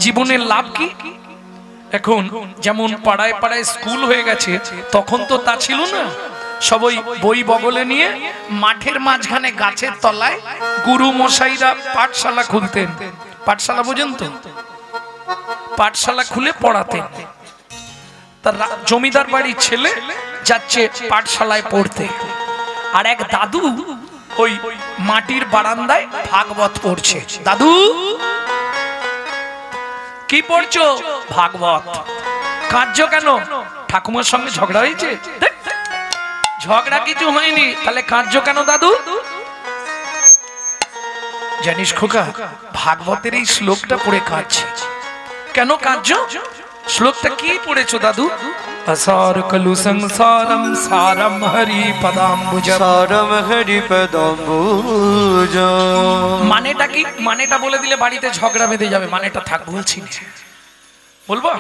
জীবনের লাভ কি? এখন যেমন পাড়ায় পাড়ায় স্কুল হয়ে গেছে, তখন তো তা ছিল না। সবাই বই বগলে নিয়ে মাঠের মাঝখানে গাছের তলায় গুরু মশাইরা পাঠশালা খুলতেন। পাঠশালা বোঝেন তো? পাঠশালা খুলে পড়াতেন। তার জমিদার বাড়ির ছেলে যাচ্ছে পাঠশালায় পড়তে, আর এক দাদু ওই মাটির বারান্দায় ভাগবত পড়ছে। দাদু কি পড়ছো? ভাগবত। কাঁদছো কেন? ঠাকুমার সঙ্গে ঝগড়া হয়েছে? ঝগড়া কিছু হয়নি, তাহলে কাঁদছো কেন দাদু? জানিস খোকা, ভাগবতের এই শ্লোকটা পড়ে কাঁদছে। কেন কাঁদছো? শ্লোকটা কি পড়েছো দাদু? असार कलु संसारम सारम हरि पदाम्बुज सारम हरि पदाम्बुज। मानेटा की? मानेटा बोले दिले बाड़ीते झगड़ा बेঁধে যাবে। मानेटा থাক বলছি না, বলবো?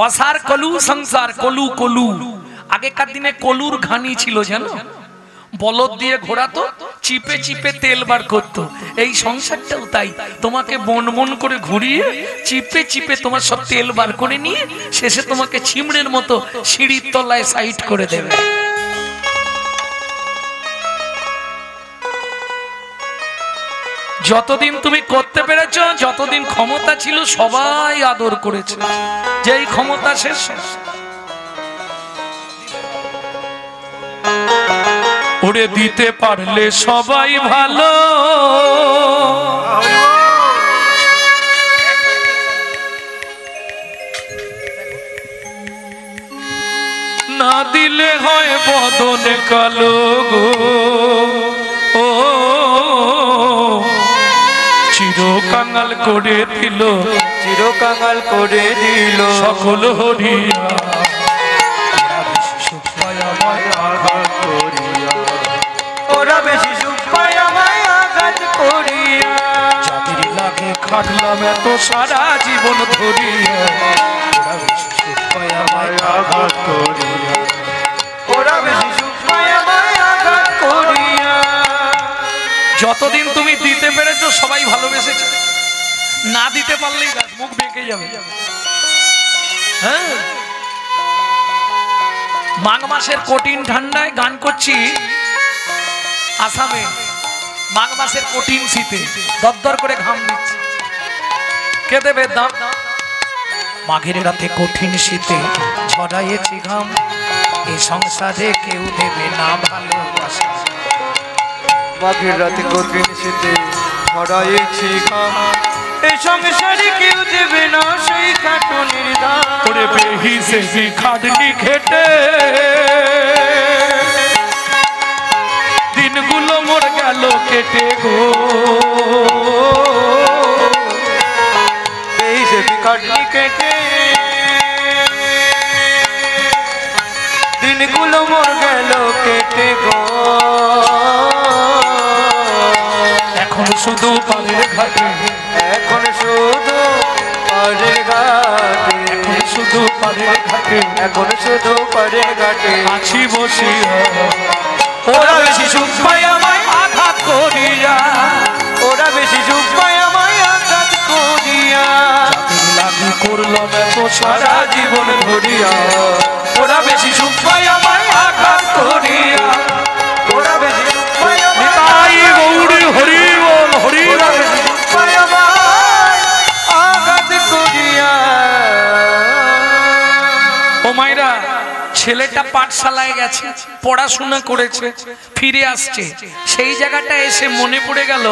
असार कलु संसार, कलु कलु। আগেকার দিনে কলুর ঘানি ছিল জানো? বলদ দিয়ে ঘোরাতো, চিপে চিপে তেল বার করতো। এই সংসারটাও তাই, তোমাকে বন বন করে ঘুরিয়ে চিপে চিপে তোমার সব তেল বার করে নিয়ে শেষে তোমাকে ছিমড়ের মতো সিঁড়ির তলায় সাইড করে দেবে। যতদিন তুমি করতে পেরেছ, যতদিন ক্ষমতা ছিল সবাই আদর করেছে। যেই ক্ষমতা শেষ, ওরে দিতে পারলে সবাই ভালো, না দিলে হয় বদনে কালো গো। ও চিরকাঙাল করে দিল, চিরকাঙাল করে দিল সকল হরিয়া। ওরা বেশি সুখ পায় আমায় আঘাত করিয়া। যাদের লাগে খাটলাম এত সারা জীবন ধরিয়া, ওরা বেশি সুখ পায় আমায় আঘাত করিয়া। ওরা বেশি সুখ পায় আমায় আঘাত করিয়া। যতদিন তুমি দিতে পেরেছো সবাই ভালোবেসেছে, না দিতে পারলেই মুখ বেঁকে যাবে। হ্যাঁ, মাঘ মাসের কঠিন ঠান্ডায় গান করছি আসামে। মাঘ মাসের কঠিন শীতে দরদর করে ঘাম দিচ্ছে। কে দেবে দাম? মাঘের রাতে কঠিন শীতে ঝরাইয়েছি ঘাম, এই সংসারে কেউ দেবে না ভালোবাসা। মাঘের রাতে কঠিন শীতে ঝরাইয়েছি ঘাম, এই সংসারে কেউ দেবে না সেই খাটুনির দাম। ওরে বেহিসেবি খাটনি খেটে দিনগুলো মোর গেল কেটে গো। বেহিসেবি খাটনি কেটে দিনগুলো মোর গেল কেটে গো। এখন শুধু পাড়ের ঘাটে, এখন শুধু পাড়ের ঘাটে, এখন শুধু পাড়ের ঘাটে, এখন শুধু পাড়ের ঘাটে আছি বসিয়া। ওরা বেশি সুখ পায় আমায় আঘাত করিয়া, ওরা বেশি সুখ পায় আমায় আঘাত করিয়া। যাদের লাগি করলাম এত সারা জীবন ধরিয়া, ওরা বেশি সুখ পায় আমায় আঘাত করিয়া। ওরা বেশি সুখ পায় আমায় নিতাই গৌরী হরি বল, হরি ওরা বল। বেশি সুখ পায় আমায় আঘাত করিয়া। ও মাইরা, ছেলেটা পাঠশালায় গেছে, পড়াশোনা করেছে, ফিরে আসছে। সেই জায়গাটা এসে মনে পড়ে গেল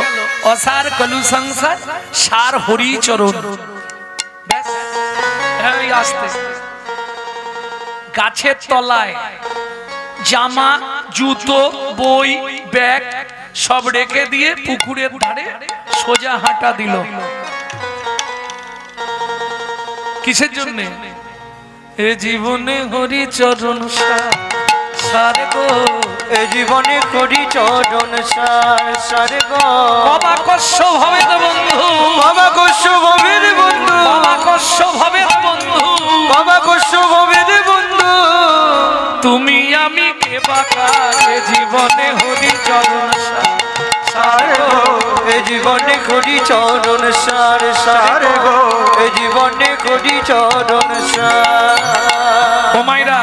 অসার কলু সংসার সার হরি চরণ। ব্যাস, এই আসতে গাছের তলায় জামা জুতো বই ব্যাগ সব রেখে দিয়ে পুকুরের ধারে সোজা হাঁটা দিল। কিসের জন্য? এ জীবনে হরি চরণ সার গো, এ জীবনে করি চরণ সার সার গো। বাবা কষ্ট হবে তো বন্ধু, বাবা কষ্ট হবে রে বন্ধু, বাবা কষ্ট হবে তো বন্ধু, বাবা কষ্ট হবে রে বন্ধু। তুমি আমি কে বাকা, এ জীবনে হরি চরণ সার গো, এ জীবনে করি চরণ সার সার গো। এ হরি চরণ ও মাইরা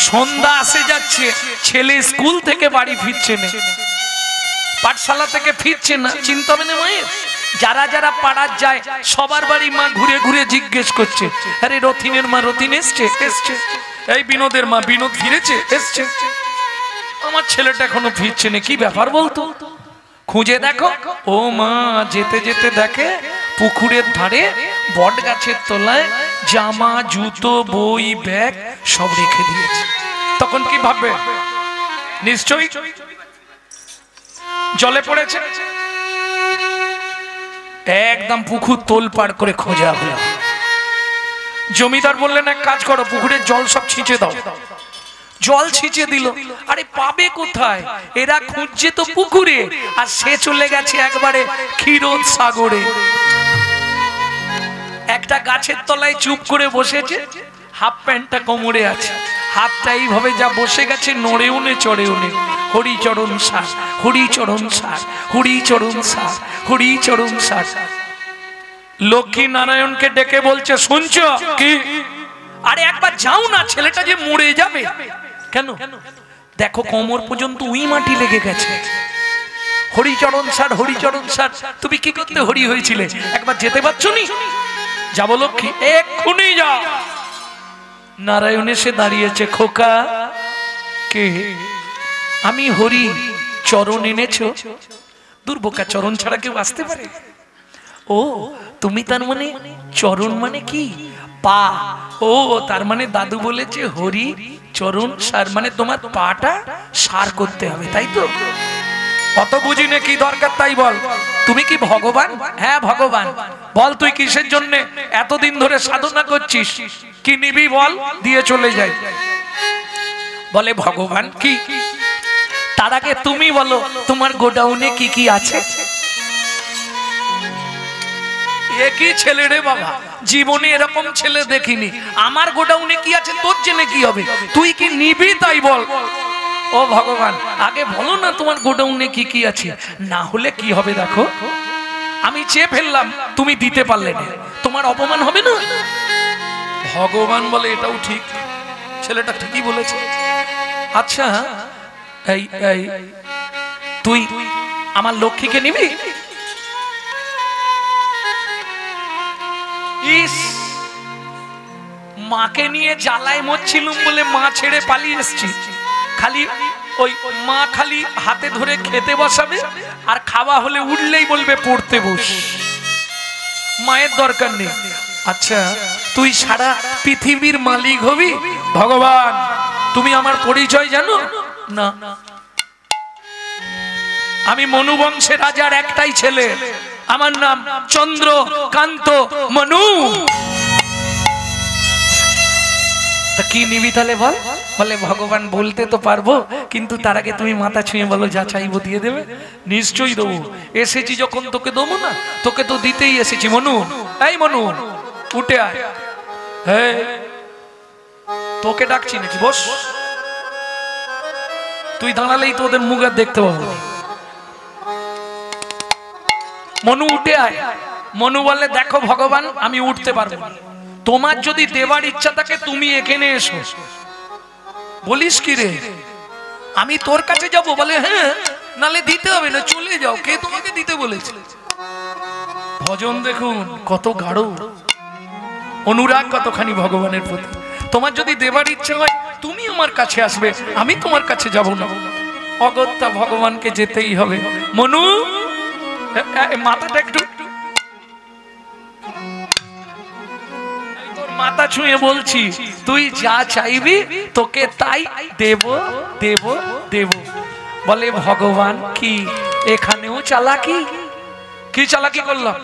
সন্ধ্যা আসে যাচ্ছে, ছেলে স্কুল থেকে বাড়ি ফিরছে না, পাঠশালা থেকে ফিরছে না, চিন্তা হবে না মায়ের? যারা যারা পাড়ার যায় সবার বাড়ি মা ঘুরে ঘুরে জিজ্ঞেস করছে, আরে রথিনের মা রথিন এসছে? এসছে। এই বিনোদের মা বিনোদ ফিরেছে? এসছে। আমার ছেলেটা এখনো ফিরছে না, কি ব্যাপার বলতো? খুঁজে দেখো। ও মা যেতে যেতে দেখে পুকুরের ধারে বট গাছের তলায় জামা জুতো বই ব্যাগ সব রেখে দিয়েছে। তখন কি ভাববে? নিশ্চয়ই জলে পড়েছে। একদম পুকুর তোলপাড় করে খোঁজা হলো। জমিদার বললেন এক কাজ করো, পুকুরের জল সব ছিঁচে দাও। জল ছিঁচে দিল। আরে পাবে কোথায়? এরা খুঁজছে তো পুকুরে, আর সে চলে গেছে একবারে ক্ষীরোদ সাগরে। একটা গাছের তলায় চুপ করে বসেছে, হাফ প্যান্টটা কোমরে আছে, হাতটা এইভাবে যা বসে গেছে, নড়ে উনে চড়ে উনে হরিচরণ সার, হরিচরণ সার, হরিচরণ সার, হরিচরণ সার। লক্ষ্মী নারায়ণকে ডেকে বলছে, শুনছো কি? আরে একবার যাও না, ছেলেটা যে মরে যাবে। কেন? দেখো কোমর পর্যন্ত উই মাটি লেগে গেছে। হরিচরণ সার, হরিচরণ সার। তুমি কি করতে হরি হয়েছিলে? একবার যেতে পারছো নি? যাবো লক্ষ্মী, এক্ষুনি যাও। নারায়ণ এসে দাঁড়িয়েছে। খোকা, কে? আমি হরি, চরণ এনেছো? দুর্বোকা, চরণ ছাড়া কেউ আসতে পারে? ও তুমি তার মানে চরণ মানে কি? পা। ও তার মানে দাদু বলেছে হরি চরণ সার, মানে তোমার পাটা সার করতে হবে, তাই তো? অত বুঝি না, কি দরকার তাই বল। তুমি কি ভগবান? হ্যাঁ ভগবান। বল তুই কিসের জন্য এতদিন ধরে সাধনা করছিস? কি নিবি বল, দিয়ে চলে যাই। বলে ভগবান কি? তার আগে তুমি বলো তোমার গোডাউনে কি কি আছে? একই ছেলে রে বাবা, জীবনে এরকম ছেলে দেখিনি। আমার গোডাউনে কি আছে তোর জেনে কি হবে? তুই কি নিবি তাই বল। ও ভগবান, আগে বলো না তোমার গোডাউনে কি কি আছে, না হলে কি হবে দেখো। আমি চেয়ে ফেললাম, তুমি দিতে পারলে না, তোমার অপমান হবে না? ভগবান বলে এটাও ঠিক, ছেলেটা ঠিকই বলেছে। আচ্ছা এই এই তুই আমার লক্ষ্মীকে নিবি? ইস, মাকে নিয়ে জ্বালায় মরছিলুম বলে মা ছেড়ে পালিয়ে এসছি। খালি ওই মা খালি হাতে ধরে খেতে বসাবে, আর খাওয়া হলে উঠলেই বলবে পড়তে বস। মায়ের দরকার নেই। আচ্ছা তুই সারা পৃথিবীর মালিক হবি? ভগবান তুমি আমার পরিচয় জানো না? আমি মনু বংশের রাজার একটাই ছেলে, আমার নাম চন্দ্রকান্ত মনু। কি নিবি তাহলে বল? বলে ভগবান বলতে তো পারবো, কিন্তু তার আগে তুমি মাথা ছুঁয়ে বলো যা চাইবো দিয়ে দেবে। নিশ্চয়ই দেবো, এসেছি যখন তোকে দেবো না? তোকে তো দিতেই এসেছি। মনু, এই মনু উঠে আয়। হ্যাঁ তোকে ডাকছি নাকি? বস। তুই দাঁড়ালেই তো ওদের মুখ আর দেখতে পাবো। মনু উঠে আয়। মনু বলে দেখো ভগবান আমি উঠতে পারবো না, তোমার যদি দেবার ইচ্ছা থাকে তুমি এখানে এসো। বলিস কি রে, আমি তোর কাছে যাব? বলে হ্যাঁ, নালে দিতে হবে না, চলে যাও। কে তোমাকে দিতে বলেছে? ভজন দেখুন কত গাঢ়, অনুরাগ কতখানি ভগবানের প্রতি। তোমার যদি দেবার ইচ্ছা হয় তুমি আমার কাছে আসবে, আমি তোমার কাছে যাব না। অগত্যা ভগবানকে যেতেই হবে। মনু মাথাটা একটু মাথা ছুঁয়ে বলছি, তুই যা চাইবি তোকে তাই দেব দেব দেব। বলে ভগবান কি এখানেও চালাকি? কি চালাকি করলাম?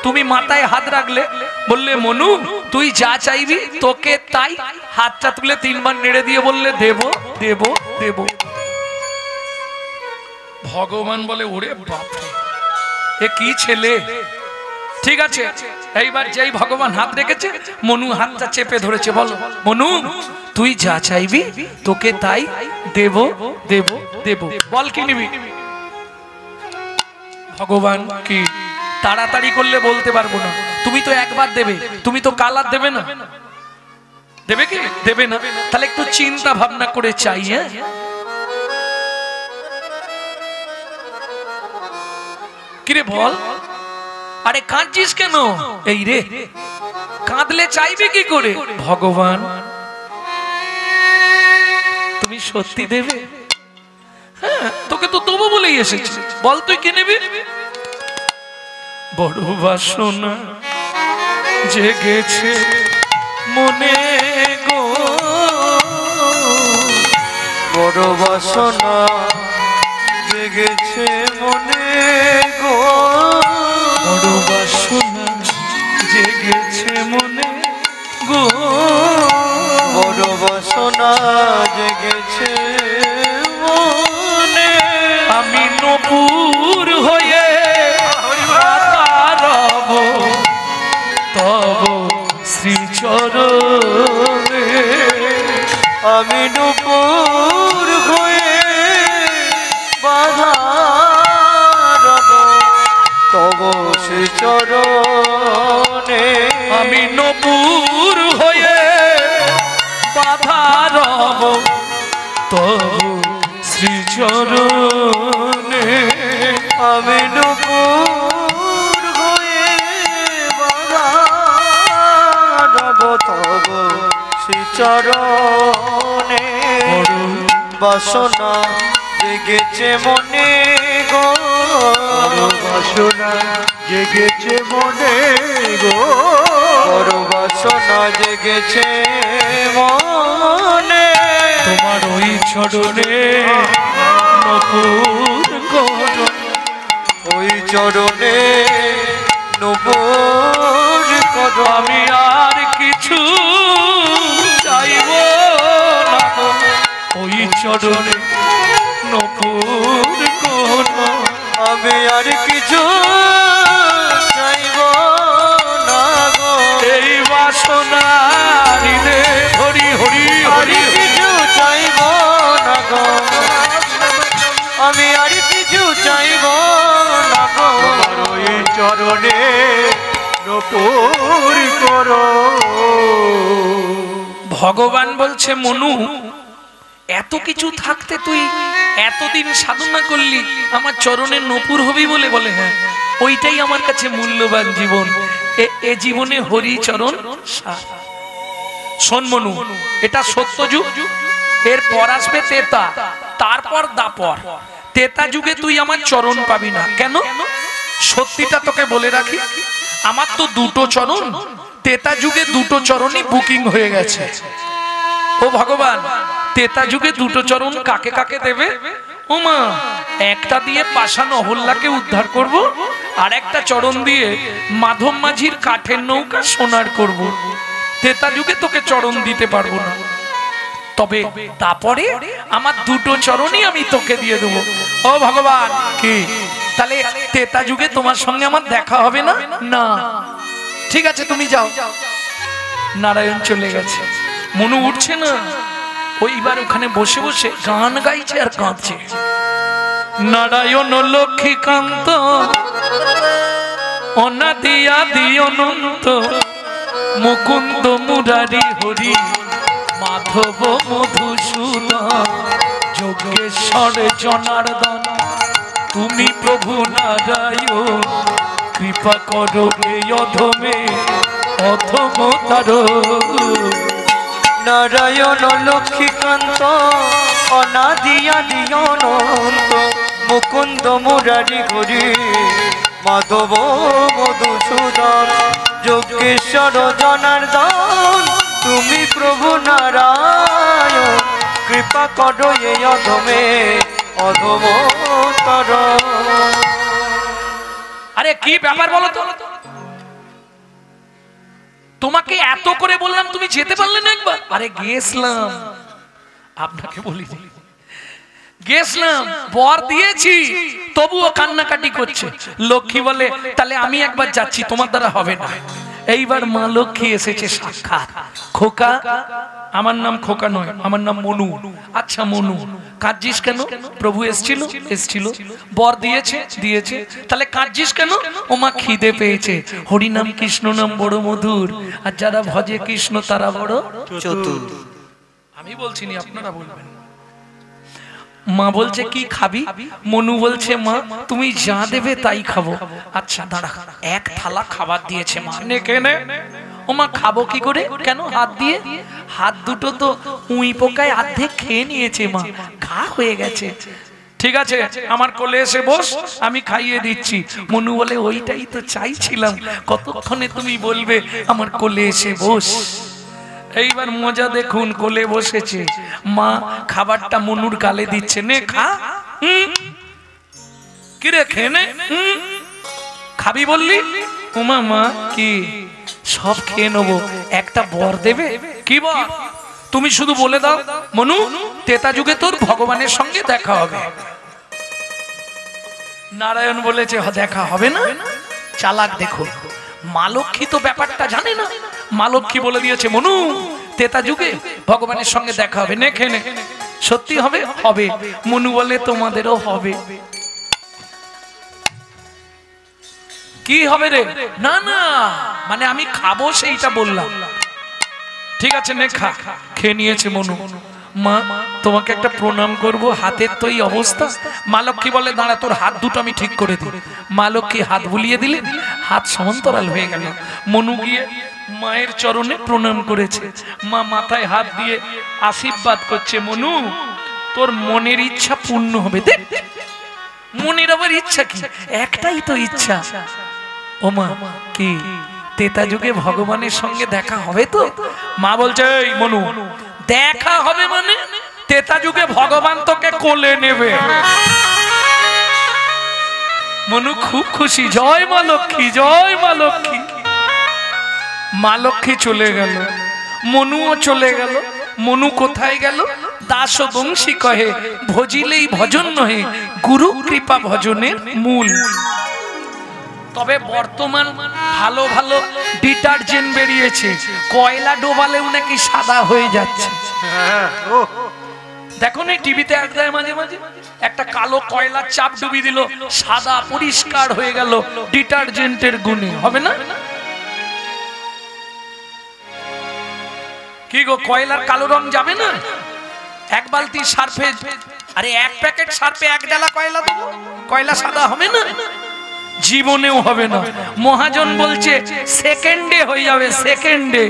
তুমি মাথায় হাত রাখলে, বললে মনু তুই যা চাইবি তোকে তাই, হাতটা তুলে 3 বার নেড়ে দিয়ে বললে দেব দেব দেব। ভগবান বলে ওরে বাপরে, এ কি ছেলে। ঠিক আছে, এইবার যেই ভগবান হাত রেখেছে মনু হাতটা চেপে ধরেছে। বলো মনু তুই যা চাইবি তোকে তাই দেব দেব দেব। বল কি নিবি? ভগবান কি তাড়াতাড়ি করলে বলতে পারবো না। তুমি তো একবার দেবে, তুমি তো কাল আর দেবে না। দেবে কি? দেবে না। তাহলে একটু চিন্তা ভাবনা করে চাই। হ্যাঁ, কিরে বল, আরে কাঁদছিস কেন? এই রে, কাঁদলে চাইবে কি করে? ভগবান তুমি সত্যি দেবে? হ্যাঁ, তোকে তো দেবো বলেই এসেছি, বল তুই কি নেবি? বড় বাসনা জেগেছে মনে গো, বড় বাসনা জেগেছে মনে গো, বড় বাসনা জেগেছে মনে গো, বড় বাসনা জেগেছে মনে। আমি নপুর হয়ে রব তব শ্রীচরণে, আমি নূপুর হয়ে বাধা রব তব শ্রীচরণে, আমি নপুর হয়ে বাধা রব তব শ্রীচরণে, আমি নূপুর হয়ে বাধা রব তব শ্রীচরণে। বাসনা জেগেছে মনে গো, বাসনা জেগেছে মনে গো, বড় বাসনা জেগেছে মনে। তোমার ওই চরণে নপুর করো, ওই চরণে নূপুর করো। আমি আর কিছু চাইব না গো, ওই চরণে নপুর করো। আমি আর কিছু চাইব না গো, এই বাসনা হৃদে হরি হরি হরি, কিছু চাইব না গো, আমি আর কিছু চাইব না গো, ওই চরণে নূপুর করো। ভগবান বলছে মনু, এত কিছু থাকতে তুই এতদিন সাধনা করলি, আমার চরণে নপুর হবি বলে? বলে হ্যাঁ, ওইটাই আমার কাছে মূল্যবান জীবন, এ জীবনে হরি চরণ। শোন মনু, এটা সত্য যুগ, এরপর আসবে তেতা, তারপর দাপর। তেতা যুগে তুই আমার চরণ পাবি না। কেন? সত্যিটা তোকে বলে রাখি, আমার তো দুটো চরণ, তেতা যুগে দুটো চরণই বুকিং হয়ে গেছে। ও ভগবান, তেতা যুগে দুটো চরণ কাকে কাকে দেবে? ও মা, একটা দিয়ে পাষাণ অহল্যাকে উদ্ধার করব, আর একটা চরণ দিয়ে মাধব মাঝির কাঠের নৌকা সোনার করব। তেতা যুগে তোকে চরণ দিতে পারবো না, তবে তারপরে আমার দুটো চরণই আমি তোকে দিয়ে দেবো। ও ভগবান, কি তাহলে তেতা যুগে তোমার সঙ্গে আমার দেখা হবে না? না, ঠিক আছে তুমি যাও। নারায়ণ চলে গেছে, মনু উঠছে না। ওইবার ওখানে বসে বসে গান গাইছে আর কাঁদছে। নারায়ণ লক্ষ্মীকান্ত অনাদি আদি অনন্ত, মুকুন্দ মুরারি হরি মাধব মধুসূদন, যোগেশ্বর জনার্দন তুমি প্রভু নারায়ণ, কৃপা করো হে অধমে অধমতার। নারায়ণ লক্ষ্মীকান্ত অনাদি আদি অনন্ত, মুকুন্দ মুরারি হরি মাধব মধুসূদন, যোগেশ্বর জনার্দন তুমি প্রভু নারায়ণ, কৃপা করো এই অধমে অধমতর। আরে কি ব্যাপার বলো তো? তোমাকে এত করে বললাম, তুমি যেতে পারলে না একবার? আরে গেছিলাম, আপনাকে বলি গেছিলাম, বর দিয়েছি, তবুও কান্নাকাটি করছে। লক্ষ্মী বলে তাহলে আমি একবার যাচ্ছি, তোমার দ্বারা হবে না। এইবার মা লক্ষ্মী এসেছে সাক্ষাৎ। খোকা, আমার নাম খোকা নয়, আমার নাম মনু। আচ্ছা মনু, কাঁদছিস কেন? প্রভু এসেছিল, এসেছিল, বর দিয়েছে, দিয়েছে, তাহলে কাঁদছিস কেন? ও মা খিদে পেয়েছে। হরিনাম কৃষ্ণ নাম বড় মধুর, আর যারা ভজে কৃষ্ণ তারা বড় চতুর। আমি বলছি নি, আপনারা বলবেন। মা বলছে কি খাবি? মনু বলছে মা তুমি যা দেবে তাই খাবো। আচ্ছা দাঁড়া, এক থালা খাবার দিয়েছে মা, নে কেনে। ও মা খাবো কি করে? কেন? হাত দিয়ে। হাত দুটো তো উই পোকায় অর্ধেক খেয়ে নিয়েছে মা, ঘা হয়ে গেছে। ঠিক আছে আমার কোলে এসে বস, আমি খাইয়ে দিচ্ছি। মনু বলে ওইটাই তো চাইছিলাম, কতক্ষণে তুমি বলবে আমার কোলে এসে বস। এইবার মজা দেখুন, কোলে বসেছে মা, খাবারটা মনুর গালে দিচ্ছে, নে খা। কিরে খেয়ে নে, খাবি বললি? ওমা মা কি সব খেয়ে নেবো, একটা বর দেবে? কি বর? তুমি শুধু বলে দাও মনু তেতা যুগে তোর ভগবানের সঙ্গে দেখা হবে। নারায়ণ বলেছে দেখা হবে না। চালাক দেখো, মা লক্ষ্মী তো ব্যাপারটা জানে না। মা লক্ষ্মী বলে দিয়েছে মনু তেতা যুগে ভগবানের সঙ্গে দেখা হবে, নে খেয়ে নে। সত্যি হবে? হবে। মনু বলে তোমাদেরও হবে। কি হবে রে? না না, মানে আমি খাবো সেইটা বললাম। ঠিক আছে নে খা। খেয়ে নিয়েছে মনু। মা তোমাকে একটা প্রণাম করব, হাতের তো এই অবস্থা। মা লক্ষ্মী বলে দাঁড়া, তোর হাত দুটো আমি ঠিক করে দিই। মা লক্ষ্মী হাত বুলিয়ে দিলেন, হাত সমান্তরাল হয়ে গেল। মনু গিয়ে মায়ের চরণে প্রণাম করেছে। মা মাথায় হাত দিয়ে আশীর্বাদ করছে, মনু তোর মনের ইচ্ছা পূর্ণ হবে। দেখ মনের আবার ইচ্ছা কি? একটাই তো ইচ্ছা। ও মা কি তেতা যুগে ভগবানের সঙ্গে দেখা হবে তো? মা বলছে এই মনু দেখা হবে মানে তেতা যুগে ভগবান তোকে কোলে নেবে। মনু খুব খুশি, জয় মা লক্ষ্মী, জয় মা লক্ষ্মী। মা লক্ষ্মী চলে গেল, মনুও চলে গেল। মনু কোথায় গেল? দাস বংশী কহে ভজিলেই ভজন নহে, গুরু কৃপা ভজনের মূল। তবে বর্তমান ভালো ভালো ডিটারজেন্ট বেরিয়েছে, কয়লা ডোবালেও নাকি সাদা হয়ে যাচ্ছে। দেখো না টিভিতে অ্যাড দেয় মাঝে মাঝে, একটা কালো কয়লার চাপ ডুবিয়ে দিল, সাদা পরিষ্কার হয়ে গেল ডিটারজেন্টের গুণে। হবে না? কি গো কয়লার কালো রং যাবে না? এক বালতি সার্ফে, আরে এক প্যাকেট সার্ফে এক ডালা কয়লা দেবো, কয়লা সাদা হবে না? জীবনেও হবে না। মহাজন বলছে সেকেন্ডে হয়ে যাবে, সেকেন্ডে।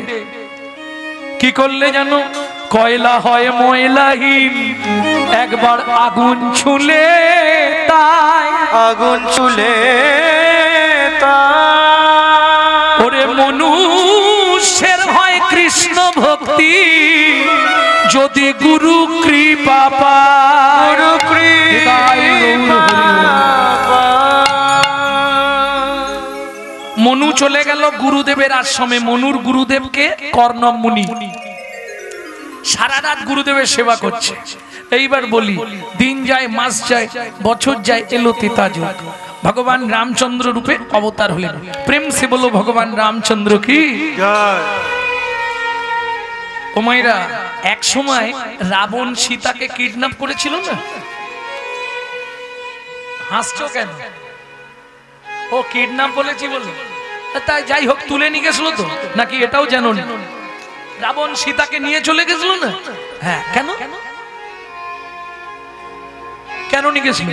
কি করলে জানো? কয়লা হয় ময়লাহীন, একবার আগুন ছুলে তাই, আগুন ছুলে তাই। ওরে মনুষ্যের হয় কৃষ্ণ ভক্তি, যদি গুরু কৃপা পায়। গুরু কৃপা মনু চলে গেল গুরুদেবের আশ্রমে। মনুর গুরুদেবকে কর্ণব মুনি, সারা রাত গুরুদেবের সেবা করছে। এইবার বলি দিন যায়, মাস যায়, বছর যায়, এলো তেতা যুগ। ভগবান রামচন্দ্র রূপে অবতার হলেন। প্রেম সে বলো ভগবান রামচন্দ্র কি জয়। ও মায়েরা, এক সময় রাবণ সীতাকে কিডন্যাপ করেছিল না? হাসছো কেন? ও কিডন্যাপ বলেছি বলে তাই, যাই হোক তুলে নিয়ে গেছিল তো নাকি? এটাও জানো না রাবণ সীতাকে নিয়ে চলে গেছিল না? হ্যাঁ, কেন কেন নিয়ে গেছিল?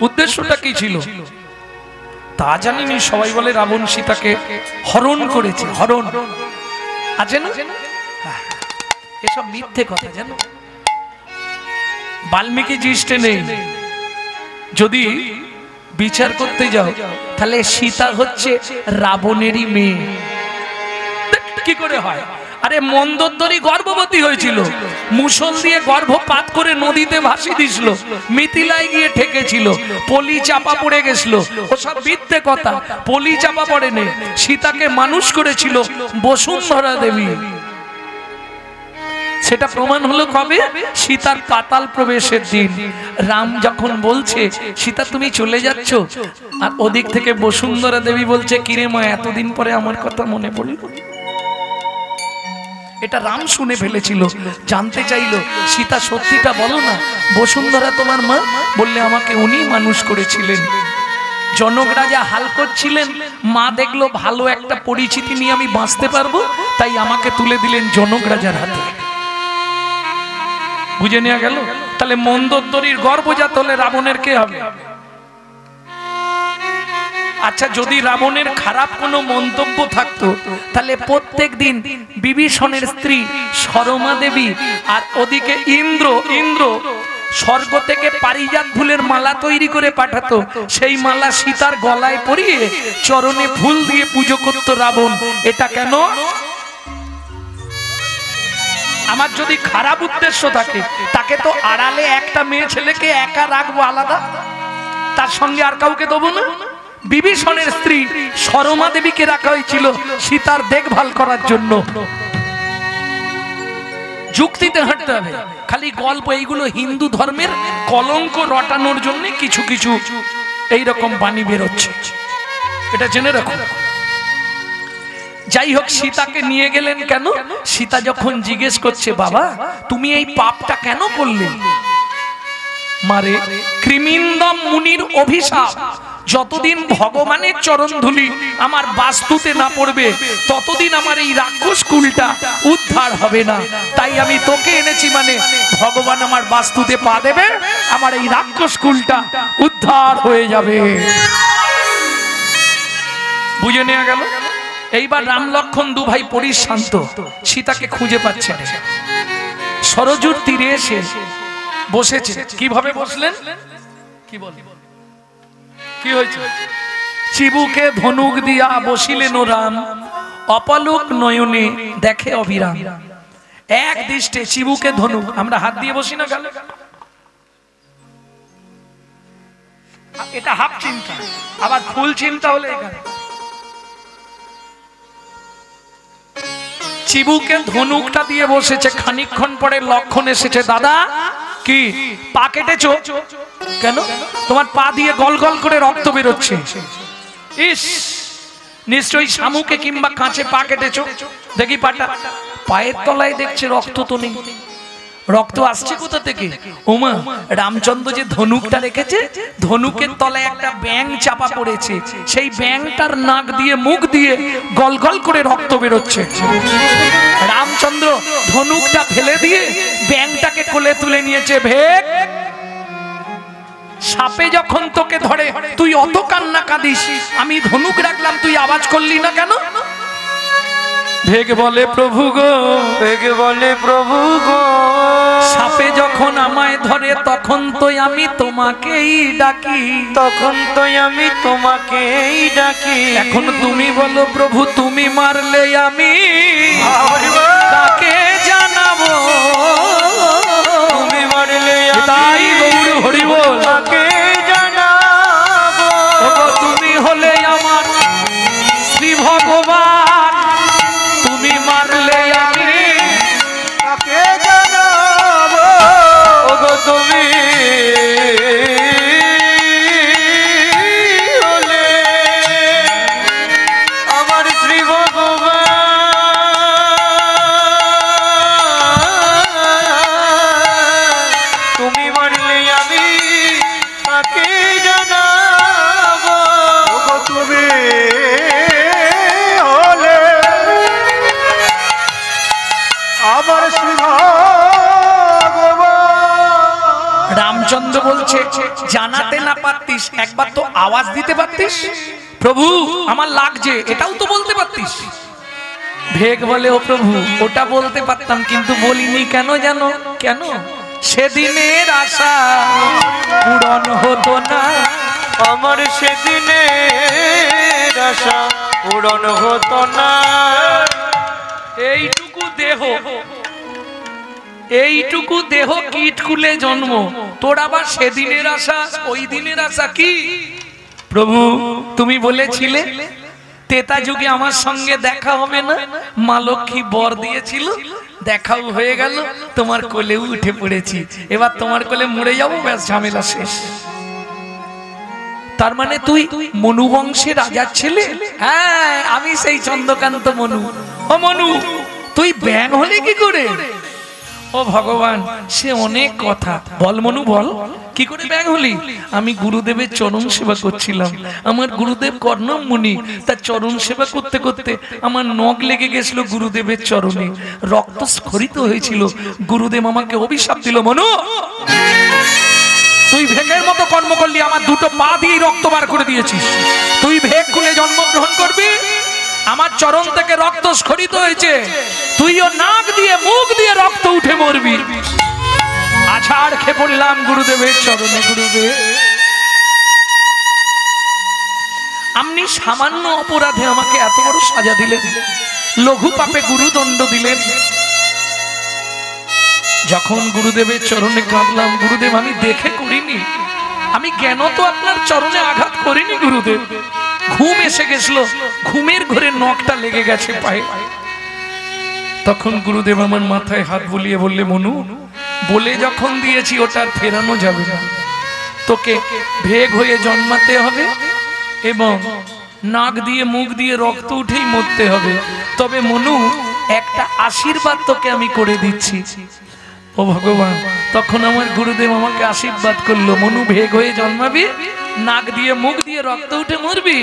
উদ্দেশ্যটা কি ছিল তা জানিনি। সবাই বলে রাবণ সীতাকে হরণ করেছে। হরণ আছে না? এসব মিথ্যে কথা জানো। বাল্মীকি জিষ্টে নেই। যদি বিচার করতে যাও তাহলে সীতা হচ্ছে রাবণেরই মেয়ে। কি করে হয়? আরে মন্দোদরী গর্ভবতী হয়েছিল, মুষল দিয়ে গর্ভপাত করে নদীতে ভাসিয়ে দিছিল, মিথিলায় গিয়ে ঠেকেছিল, পলি চাপা পড়ে গেছিল। ওসব মিথ্যে কথা। পলি চাপা পড়েনি, সীতাকে মানুষ করেছিল বসুন্ধরা দেবী। সেটা প্রমাণ হলো কবে? সীতার পাতাল প্রবেশের দিন। রাম যখন বলছে সীতা তুমি চলে যাচ্ছ, আর ওদিক থেকে বসুন্ধরা দেবী বলছে কিরে মা এতদিন পরে আমার কথা মনে পড়ল। এটা রাম শুনে ফেলেছিল, জানতে চাইলো সীতা সত্যিটা বলো না, বসুন্ধরা তোমার মা? বললে আমাকে উনি মানুষ করেছিলেন। জনক রাজা হাল করছিলেন, মা দেখলো ভালো একটা পরিচিতি নিয়ে আমি বাঁচতে পারবো, তাই আমাকে তুলে দিলেন জনক রাজার হাতে। বুঝে নেওয়া গেল? তাহলে মন্দোদরীর গর্ভজাত হলে রাবণের কে হবে? আচ্ছা, যদি রাবণের খারাপ কোনো মন্তব্য থাকতো, তাহলে প্রত্যেক দিন বিভীষণের স্ত্রী শর্মা দেবী আর ওদিকে ইন্দ্র স্বর্গ থেকে পারিজাত ফুলের মালা তৈরি করে পাঠাতো, সেই মালা সীতার গলায় পরিয়ে চরণে ফুল দিয়ে পুজো করতো রাবণ। এটা কেন? আমার যদি খারাপ উদ্দেশ্য থাকে, তাকে তো আড়ালে একটা মেয়ে ছেলেকে একা রাখবো আলাদা, তার সঙ্গে আর কাউকে দেবো না। বিভীষণের স্ত্রী শর্মা দেবীকে রাখা হয়েছিল সীতার দেখভাল করার জন্য। যুক্তিতে হাঁটতে হবে, খালি গল্প এইগুলো হিন্দু ধর্মের কলঙ্ক রটানোর জন্য কিছু কিছু এইরকম বাণী বেরোচ্ছে, এটা জেনে রাখো। যাই হোক, সীতাকে নিয়ে গেলেন কেন? সীতা যখন জিজ্ঞেস করছে, বাবা তুমি এই পাপটা কেন করলে? মারে, কৃমিন্দম মুনির অভিশাপ, যতদিন ভগবানের চরণ ধুলি আমার বাস্তুতে না পড়বে, ততদিন আমার এই রাক্ষস কুলটা উদ্ধার হবে না। তাই আমি তোকে এনেছি, মানে ভগবান আমার বাস্তুতে পা দেবে, আমার এই রাক্ষস কুলটা উদ্ধার হয়ে যাবে। বুঝে নেওয়া গেল? এইবার রাম লক্ষণ দু ভাই পরিশান্ত, সীতাকে খুঁজে পাচ্ছে না। সরজুর তীরে এসে বসেছে। কিভাবে বসলেন? কি বল, কি হয়েছে? চিবুকে ধনুক দিয়া বসিলেন রাম, অপলক নয়নে দেখে অবিরাম। এক দৃষ্টে চিবুকে ধনুক, আমরা হাত দিয়ে বসি না গালে, এটা হাফ চিন্তা, আবার ফুল চিন্তা হলে এখানে চিবুকে ধনুকটা দিয়ে বসেছে। খানিকক্ষণ পরে লক্ষণ এসেছে, দাদা কি পা কেটেছো কেন? তোমার পা দিয়ে গল গল করে রক্ত বেরোচ্ছে। ইস, নিশ্চয়ই শামুকে কিংবা কাঁচে পা কেটেছো। দেখি পাটা, পায়ের তলায় দেখছে রক্ত তো নেই। রক্ত আসছে কোথা থেকে? ওমা, রামচন্দ্র যে ধনুকটা রেখেছে, ধনুকের তলায় একটা ব্যাঙ চাপা পড়েছে, সেই ব্যাঙটার নাক দিয়ে মুখ দিয়ে গল গল করে রক্ত বেরোচ্ছে। রামচন্দ্র ধনুকটা ফেলে দিয়ে ব্যাঙটাকে কোলে তুলে নিয়েছে। ভেক, সাপে যখন তোকে ধরে তুই অত কান্না কাঁদিস, আমি ধনুক রাখলাম তুই আওয়াজ করলি না কেন? ভেগ বলে প্রভু গো, ভেগ বলে প্রভু গো, সাপে যখন আমায় ধরে তখন তো আমি তোমাকেই ডাকি, তখন তো আমি তোমাকেই ডাকি। এখন তুমি বলো প্রভু, তুমি মারলে আমি তাকে জানাবো, তুমি মারলে তাই গৌর হরি বল, তাকে জানাবো। তুমি হলে আমার শ্রী ভগবান, তুমি মারলে আমি তাকে জানাবো। ওগো তুমি হলে আমার শ্রী ভগবান, তুমি মারলে আমি তাকে জানাবো। ওগো তুমি হলে আমার শ্রী ভগবান। রামচন্দ্র বলছে, জানাতে না পারতিস, একবার তো আওয়াজ দিতে পারতিস, প্রভু আমার লাগছে, এটাও তো বলতে পারতিস। ভেগ বলে, ও প্রভু ওটা বলতে পারতাম, কিন্তু বলিনি কেন জানো? কেন? সেদিনের আশা পূরণ হতো না, আমার সেদিনের আশা পূরণ হতো না। এইটুকু দেহ কীটকুলে জন্ম, তোর আবার সেদিনের আশা, ওই দিনের আশা কি? প্রভু তুমি বলেছিলে তেতা যুগে আমার সঙ্গে দেখা হবে না, মা লক্ষ্মী বর দিয়েছিল, দেখাও হয়ে গেল, তোমার কোলেও উঠে পড়েছি, এবার তোমার কোলে মরে যাবো, ব্যাস ঝামেলা শেষ। তার মানে তুই মনু বংশের রাজার ছেলে? হ্যাঁ, আমি সেই চন্দ্রকান্ত মনু। ও মনু, তুই ব্যাং হলে কি করে? ও ভগবান, সে অনেক কথা বল মনু, বল কি করে ব্যাং হলি? আমি গুরুদেবের চরণ সেবা করছিলাম, আমার গুরুদেব কর্ণম মুনি, তার চরণ সেবা করতে করতে আমার নখ লেগে গেছিল গুরুদেবের চরণে, রক্ত স্খলিত হয়েছিল। গুরুদেব আমাকে অভিশাপ দিল, মনু তুই ভেগের মতো কর্ম করলি, আমার দুটো পা দিয়ে রক্ত বার করে দিয়েছিস, তুই ভেগ খুলে জন্মগ্রহণ করবি, আমার চরণ থেকে রক্ত স্খলিত হয়েছে, তুইও নাক দিয়ে মুখ দিয়ে রক্ত উঠে মরবি। আছাড় খেয়ে পড়লাম গুরুদেবের চরণে। গুরুদেব, আপনি সামান্য অপরাধে আমাকে এত বড় সাজা দিলেন, লঘু পাপে গুরুদণ্ড দিলেন। যখন গুরুদেবের চরণে কাঁদলাম, গুরুদেব আমি দেখে করিনি, আমি জ্ঞান তো আপনার চরণে আঘাত করিনি গুরুদেব, ঘুম এসে গেছিল, ঘুমের ঘরে নখটা লেগে গেছে পায়ে। তখন গুরুদেব আমার মাথায় হাত বুলিয়ে বললে, মনু বলে যখন দিয়েছি ওটা আর ফেরানো যাবে না, তোকে ভেগ হয়ে জন্মাতে হবে এবং নাক দিয়ে মুখ দিয়ে রক্ত উঠেই মরতে হবে। তবে মনু একটা আশীর্বাদ তোকে আমি করে দিচ্ছি। ও ভগবান, তখন আমার গুরুদেব আমাকে আশীর্বাদ করলো, মনু ভেগ হয়ে জন্মাবি, নাক দিয়ে মুখ দিয়ে রক্ত উঠে মরবি,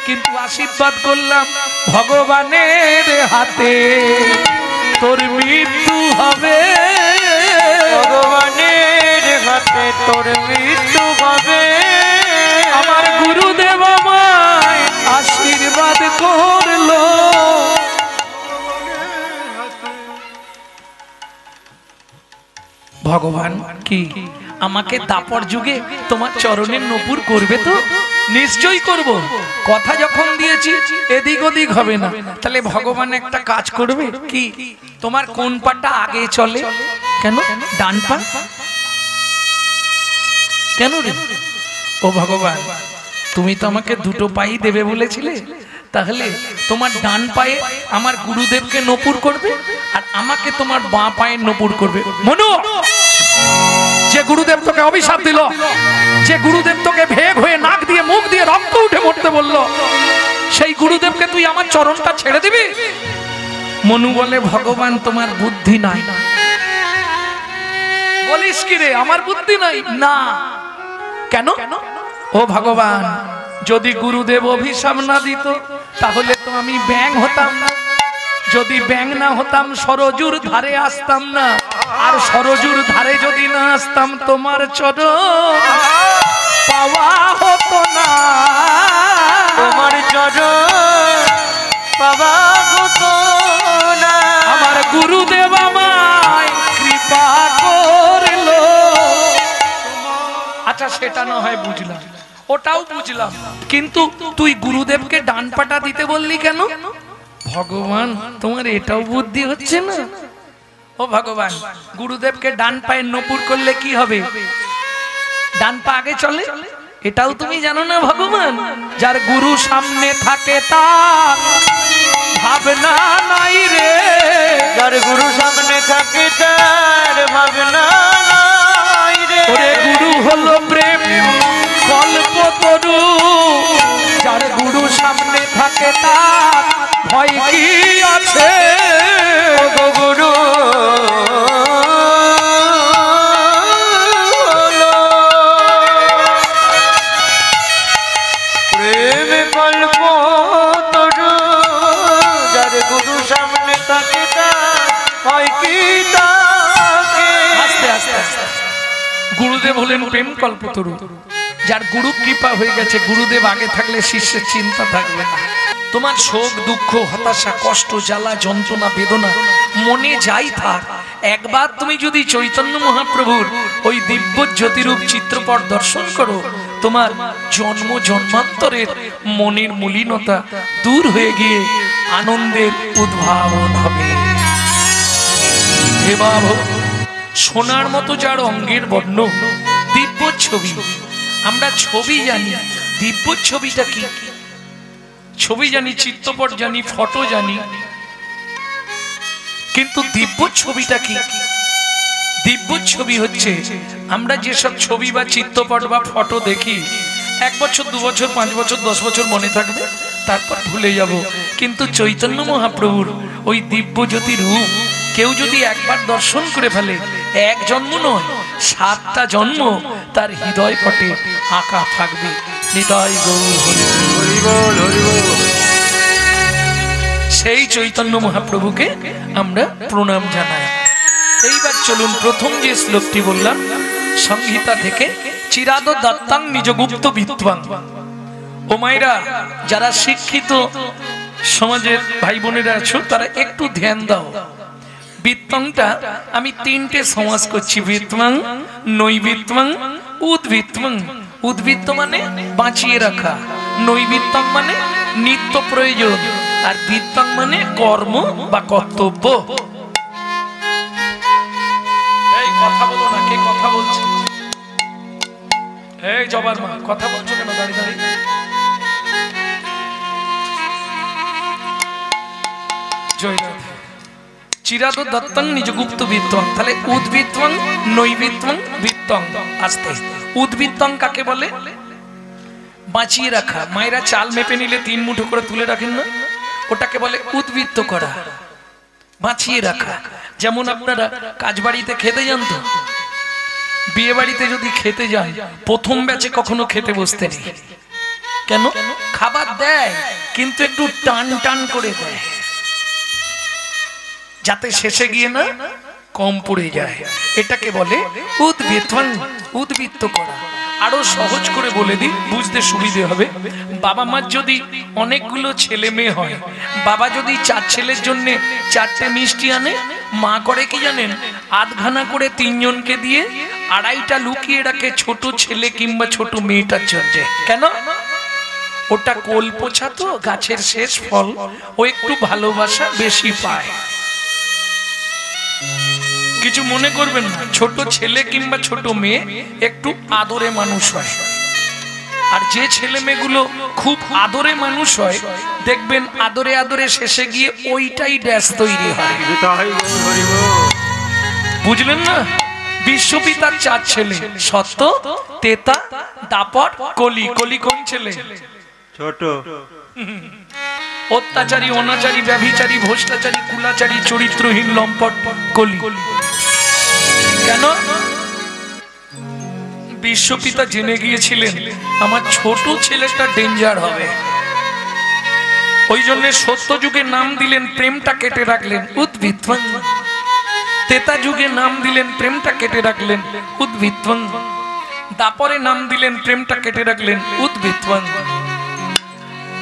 কিন্তু আশীর্বাদ করলাম ভগবানের হাতে তোর মৃত্যু হবে, ভগবানের হাতে তোর মৃত্যু হবে। আমার গুরুদেব আমায় আশীর্বাদ করলো। ভগবান কি আমাকে দাপর যুগে তোমার চরণের নপুর করবে তো? নিশ্চয়ই করব, কথা যখন দিয়েছি এদিক ওদিক হবে না। তাহলে ভগবান একটা কাজ করবে কি, তোমার কোন পাটা আগে চলে? কেন ডান পা? কেন রে? ও ভগবান, তুমি তো আমাকে দুটো পাই দেবে বলেছিলে, তাহলে তোমার ডান পায়ে আমার গুরুদেবকে নপুর করবে আর আমাকে তোমার বাঁ পায়ে নপুর করবে। মনু, যে গুরুদেব তোকে অভিশাপ দিল, যে গুরুদেব তোকে ভেগ হয়ে নাক দিয়ে মুখ দিয়ে রক্ত উঠে মরতে বলল, সেই গুরুদেবকে তুই আমার চরণটা ছেড়ে দিবি? মনু বলে, ভগবান তোমার বুদ্ধি নাই। বলিস কি রে, আমার বুদ্ধি নাই? না। কেন? ও ভগবান, যদি গুরুদেব অভিশাপ না দিত তাহলে তো আমি ব্যাং হতাম না, যদি ব্যাং না হতাম সরজুর ধারে আসতাম না, আর সরজুর ধারে যদি না আসতাম তোমার চরণ পাওয়া হতো না, তোমার চরণ পাওয়া হতো না। আমার গুরুদেব আমায় কৃপা করলো। আচ্ছা সেটা না হয় বুঝলাম, ওটাও বুঝলাম, কিন্তু তুই গুরুদেবকে ডান পাটা দিতে বললি কেন? ভগবান তোমার এটাও বুদ্ধি হচ্ছে না? ও ভগবান, গুরুদেবকে ডান পায়ে নপুর করলে কি হবে? ডান পা আগে চলে, এটাও তুমি জানো না ভগবান? যার গুরু সামনে থাকে তার ভাবনা নাই রে, যার গুরু সামনে থাকে তার ভাবনা নাই রে। ওরে গুরু হলো প্রেম কল্পতরু, যার গুরু সামনে থাকে তার ভয় কি আছে? ওগো গুরু প্রেম কল্পতরু, যার গুরু সামনে থাকে তার ভয় কি তাকে? আস্তে আস্তে আস্তে। গুরুদেব হলেন প্রেম কল্পতরু, যার গুরু কৃপা হয়ে গেছে, গুরুদেব আগে থাকলে শিষ্যের চিন্তা থাকবে না। তোমার শোক দুঃখ হতাশা কষ্ট জ্বালা যন্ত্রণা বেদনা মনে যাই থাক, একবার তুমি যদি চৈতন্য মহাপ্রভুর ওই দিব্য জ্যোতিরূপ চিত্রপট দর্শন করো, তোমার জন্ম জন্মান্তরের মনের মলিনতা দূর হয়ে গিয়ে আনন্দের উদ্ভাবন হবে। হে বাবা, সোনার মতো যার অঙ্গের বর্ণ, দিব্য ছবি। আমরা ছবি জানি, দিব্য ছবিটা কি? ছবি জানি, চিত্রপট জানি, ফটো জানি, কিন্তু দিব্য ছবিটা কি? দিব্য ছবি হচ্ছে আমরা যেসব ছবি বা চিত্রপট বা ফটো দেখি, 1 বছর 2 বছর 5 বছর 10 বছর মনে থাকবে, তারপর ভুলে যাব। কিন্তু চৈতন্য মহাপ্রভুর ওই দিব্য জ্যোতি রূপ কেউ যদি একবার দর্শন করে ফেলে, এক জন্ম নয় 7টা জন্ম তার হৃদয় পটে আঁকা থাকবে। হৃদয় গৌর হরি বল, হরি বল। সেই চৈতন্য মহাপ্রভুকে আমরা প্রণাম জানাই। এইবার চলুন প্রথম যে শ্লোকটি বললাম সংহিতা থেকে, চিরাদ দত্তাং নিজ গুপ্ত বিদ্বাং। ও মায়েরা, যারা শিক্ষিত সমাজের ভাই বোনেরা আছো তারা একটু ধ্যান দাও। বিত্তংটা আমি 3টে সমাজ করছি, বিত্তং, নৈবিত্তং, উদ্বৃত্তং। উদ্বৃত্ত মানে বাঁচিয়ে রাখা, নৈবিত্তং মানে নিত্য প্রয়োজন, আর বিত্তং মানে কর্ম বা কর্তব্য। এই কথা বলো না, কে কথা বলছে? এই জবার মা, কথা বলছো কেন দাঁড়িয়ে দাঁড়িয়ে? চিরাদ দত্তং নিজ গুপ্ত বিত্তং। তাহলে উদ্বৃত্তং, নৈবিত্তং, বিত্তং। আস্তে উদ্বৃত্তং কাকে বলে? বাঁচিয়ে রাখা। মায়েরা চাল মেপে নিলে 3 মুঠো করে তুলে রাখেন না, ওটাকে বলে উদ্বৃত্ত করা, বাঁচিয়ে রাখা। যেমন আপনারা কাজ বাড়িতে খেতে যান, তো বিয়ে বাড়িতে যদি খেতে যান প্রথম ব্যাচে কখনো খেতে বসতে নেই। কেন? খাবার দেয় কিন্তু একটু টান টান করে দেয়, যাতে শেষে গিয়ে না কম পড়ে যায়। এটাকে বলে উদ্বৃত্তং, উদ্বৃত্ত করা। আরো সহজ করে বলে দিই, বুঝতে সুবিধে হবে। বাবা মার যদি অনেকগুলো ছেলে মেয়ে হয়, বাবা যদি 4 ছেলের জন্য 4টে মিষ্টি আনে, মা করে কি জানেন? আধখানা করে 3 জনকে দিয়ে 2.5টা লুকিয়ে রাখে ছোট ছেলে কিংবা ছোট মেয়েটার জন্য। কেন? ওটা কোল পোছা তো, গাছের শেষ ফল, ও একটু ভালোবাসা বেশি পায়। কিছু মনে করবেন না, ছোট ছেলে কিংবা ছোট মেয়ে একটু আদরে মানুষ হয়। আর যে ছেলে মেয়েগুলো খুব আদরে মানুষ হয়, দেখবেন আদরে আদরে শেষে গিয়ে ওইটাই ড্যাশ তৈরি হয়। বুঝলেন না? বিশ্বপিতার 4 ছেলে, সত্য, তেতা, দাপট, কলি। কলি কোন ছেলে? ছোট। অত্যাচারী, অনাচারী, ব্যভিচারী, ভ্রষ্টাচারী, কুলাচারী, চরিত্রহীন, লম্পট, কলি। কেন? বিশ্বপিতা জেনে গিয়েছিলেন আমার ছোট ছেলেটা ডেঞ্জার হবে, ওই জন্য সত্য যুগে নাম দিলেন, প্রেমটা কেটে রাখলেন, উদ্বৃত্তং। তেতা যুগে নাম দিলেন, প্রেমটা কেটে রাখলেন, উদ্বৃত্তং। দাপরে নাম দিলেন, প্রেমটা কেটে রাখলেন, উদ্বৃত্তং।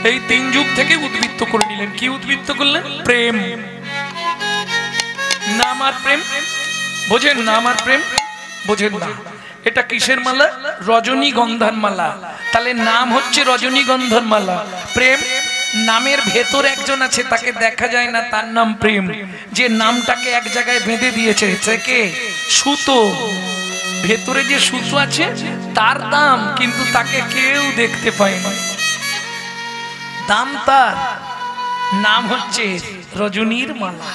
এই 3 যুগ থেকে উদ্বৃত্ত করে নিলেন। কি উদ্বৃত্ত করলেন? প্রেম। নাম আর প্রেম বোঝেন? নাম আর প্রেম বোঝেন না? এটা কিসের মালা? রজনীগন্ধার মালা। তাহলে নাম হচ্ছে রজনীগন্ধার মালা, প্রেম নামের ভেতর একজন আছে, তাকে দেখা যায় না, তার নাম প্রেম। যে নামটাকে এক জায়গায় বেঁধে দিয়েছে, থেকে সুতো, ভেতরে যে সুতো আছে তার দাম, কিন্তু তাকে কেউ দেখতে পায় না, দাম তার। নাম হচ্ছে রজনীর মালা।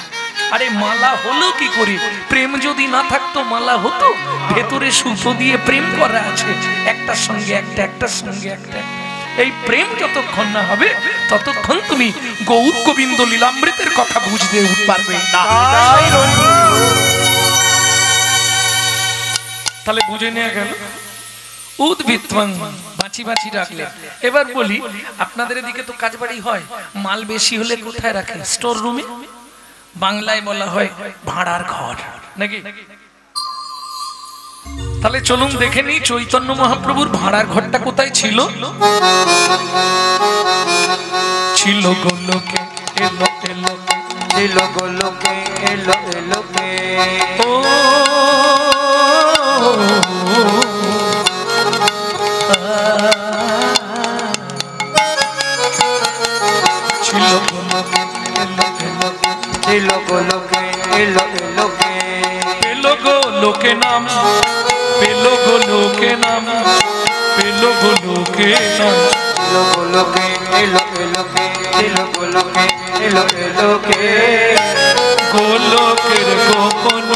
আরে মালা হলো কি করে? প্রেম যদি না থাকতো মালা হতো? ভেতরে সুতো দিয়ে প্রেম করা আছে, একটার সঙ্গে একটা, একটার সঙ্গে একটা। এই প্রেম যতক্ষণ না হবে ততক্ষণ তুমি গৌর গোবিন্দ লীলামৃতের কথা বুঝতে পারবে না। তাহলে বুঝে নেওয়া গেল উদ্বৃত্তং, বাঁচি বাঁচি রাখলে। এবার বলি, আপনাদের এদিকে তো কাজ বাড়ি হয়, মাল বেশি হলে কোথায় রাখে? স্টোর রুমে। বাংলায় বলা হয় ভাড়ার ঘর, নাকি? তাহলে চলুন দেখে নিই চৈতন্য মহাপ্রভুর ভাড়ার ঘরটা কোথায় ছিল। ছিল গোলকে, এলো এলো, ছিল গোলকে, এলো এলো কে। ও ছিল গোলকে, এলো এলো, ছিল গোলকে, এলো এলো কে। পেলো গোলকে নাম, পেলো গোলকে নাম, পেলো গোলকে নাম। ছিল গোলকে, এলো এলো কে। ছিল গোলকে, এলো এলো কে। গোলকের গোপন